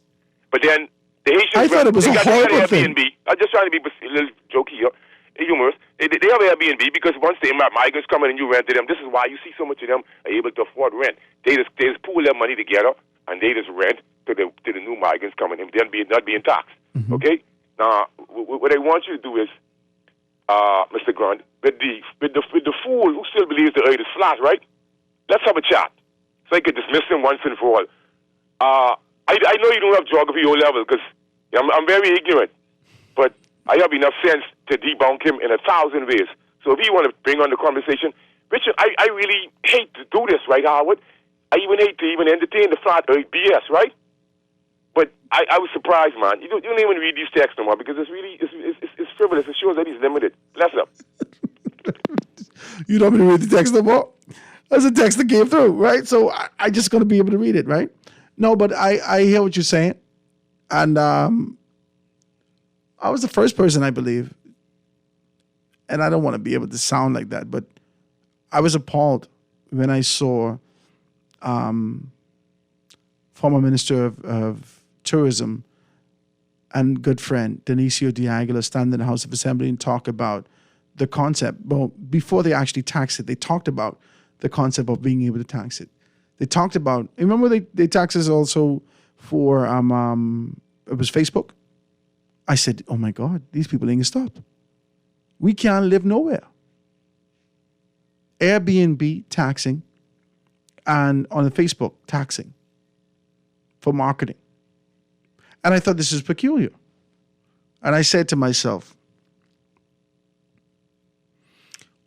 But then the Haitians... I thought it was a horrible thing. I'm just trying to be a little jokey here, humorous. They have Airbnb because once the migrants come in and you rent to them, this is why you see so much of them are able to afford rent. They just pool their money together and they just rent to the new migrants coming in. They're not being taxed. Okay? Now, what I want you to do is, Mr. Grant, with the fool who still believes the earth is flat, right? Let's have a chat so I can dismiss him once and for all. I know you don't have geography O level because I'm very ignorant, but I have enough sense to debunk him in 1,000 ways. So if you want to bring on the conversation, Richard, I really hate to do this, right, Howard? I even hate to even entertain the flat earth BS, right? But I was surprised, man. You don't even read these texts no more because it's really it's frivolous. It shows that he's limited. Bless up. You don't want me to read the text no more? That's a text that came through, right? So I just going to be able to read it, right? No, but I hear what you're saying. And I was the first person, I believe, and I don't want to be able to sound like that, but I was appalled when I saw former Minister of Tourism and good friend Dionisio de Aguilar stand in the House of Assembly and talk about the concept. Well, before they actually tax it, they talked about the concept of being able to tax it. They talked about, remember they tax us also for it was Facebook. I said, oh my God, these people ain't gonna stop. We can't live nowhere. Airbnb taxing and on the Facebook taxing for marketing. And I thought this is peculiar. And I said to myself,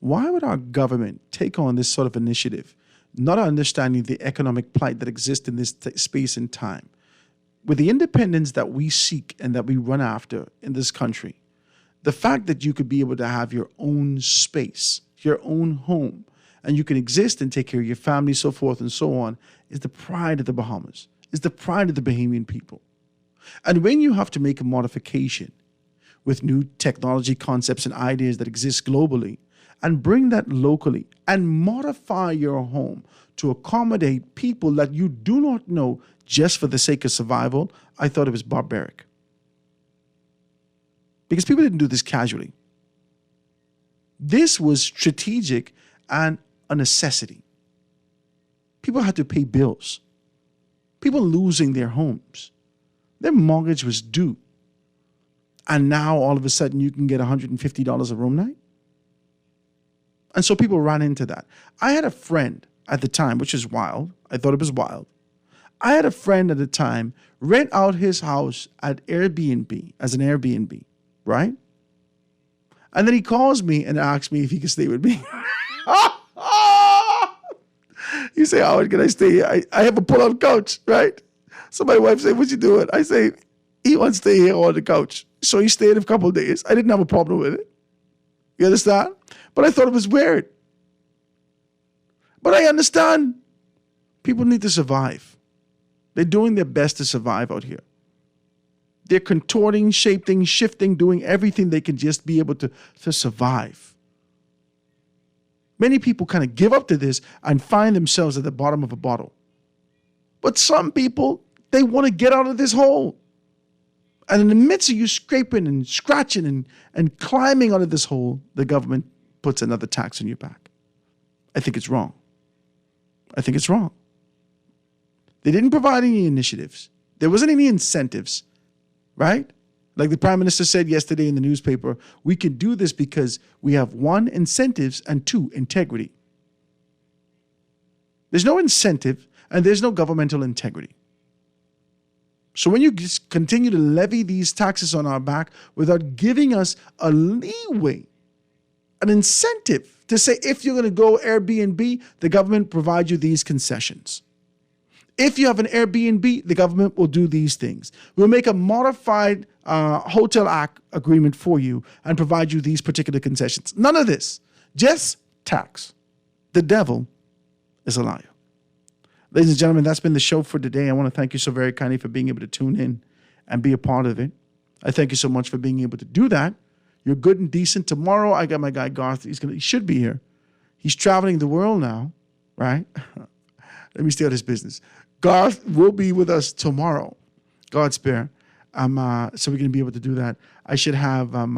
why would our government take on this sort of initiative, not understanding the economic plight that exists in this space and time? With the independence that we seek and that we run after in this country, the fact that you could be able to have your own space, your own home, and you can exist and take care of your family, so forth and so on, is the pride of the Bahamas, is the pride of the Bahamian people. And when you have to make a modification with new technology concepts and ideas that exist globally, and bring that locally and modify your home to accommodate people that you do not know just for the sake of survival, I thought it was barbaric. Because people didn't do this casually. This was strategic and a necessity. People had to pay bills. People losing their homes. Their mortgage was due. And now all of a sudden you can get $150 a room night? And so people ran into that. I had a friend at the time, which is wild. I thought it was wild. I had a friend at the time rent out his house at Airbnb, as an Airbnb, right? And then he calls me and asks me if he can stay with me. You say, Howard, can I stay here? I have a pull-out couch, right? So my wife said, what you doing? I say, he wants to stay here on the couch. So he stayed a couple of days. I didn't have a problem with it. You understand? But I thought it was weird. But I understand. People need to survive. They're doing their best to survive out here. They're contorting, shaping, shifting, doing everything they can just be able to survive. Many people kind of give up to this and find themselves at the bottom of a bottle. But some people, they want to get out of this hole. And in the midst of you scraping and scratching and climbing out of this hole, the government puts another tax on your back. I think it's wrong. I think it's wrong. They didn't provide any initiatives. There wasn't any incentives, right? Like the Prime Minister said yesterday in the newspaper, we can do this because we have 1, incentives, and 2, integrity. There's no incentive and there's no governmental integrity. So when you just continue to levy these taxes on our back without giving us a leeway, an incentive to say, if you're going to go Airbnb, the government provides you these concessions. If you have an Airbnb, the government will do these things. We'll make a modified hotel act agreement for you and provide you these particular concessions. None of this, just tax. The devil is a liar. Ladies and gentlemen, that's been the show for today. I want to thank you so very kindly for being able to tune in and be a part of it. I thank you so much for being able to do that. You're good and decent. Tomorrow, I got my guy Garth. He should be here. He's traveling the world now, right? Let me stay out his business. Garth will be with us tomorrow. God spare. So we're going to be able to do that. I should have, I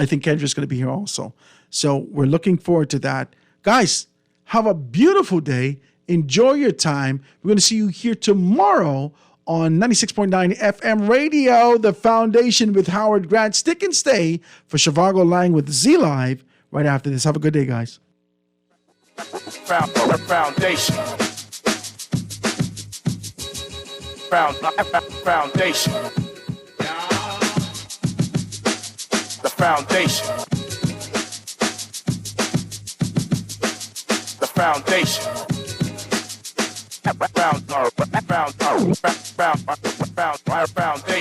think Kendra's going to be here also. So we're looking forward to that. Guys, have a beautiful day. Enjoy your time. We're going to see you here tomorrow on 96.9 FM radio, The Foundation with Howard Grant. Stick and stay for Shivago Lang with Z Live right after this. Have a good day, guys. Foundation. Foundation. The foundation. The foundation. Foundation.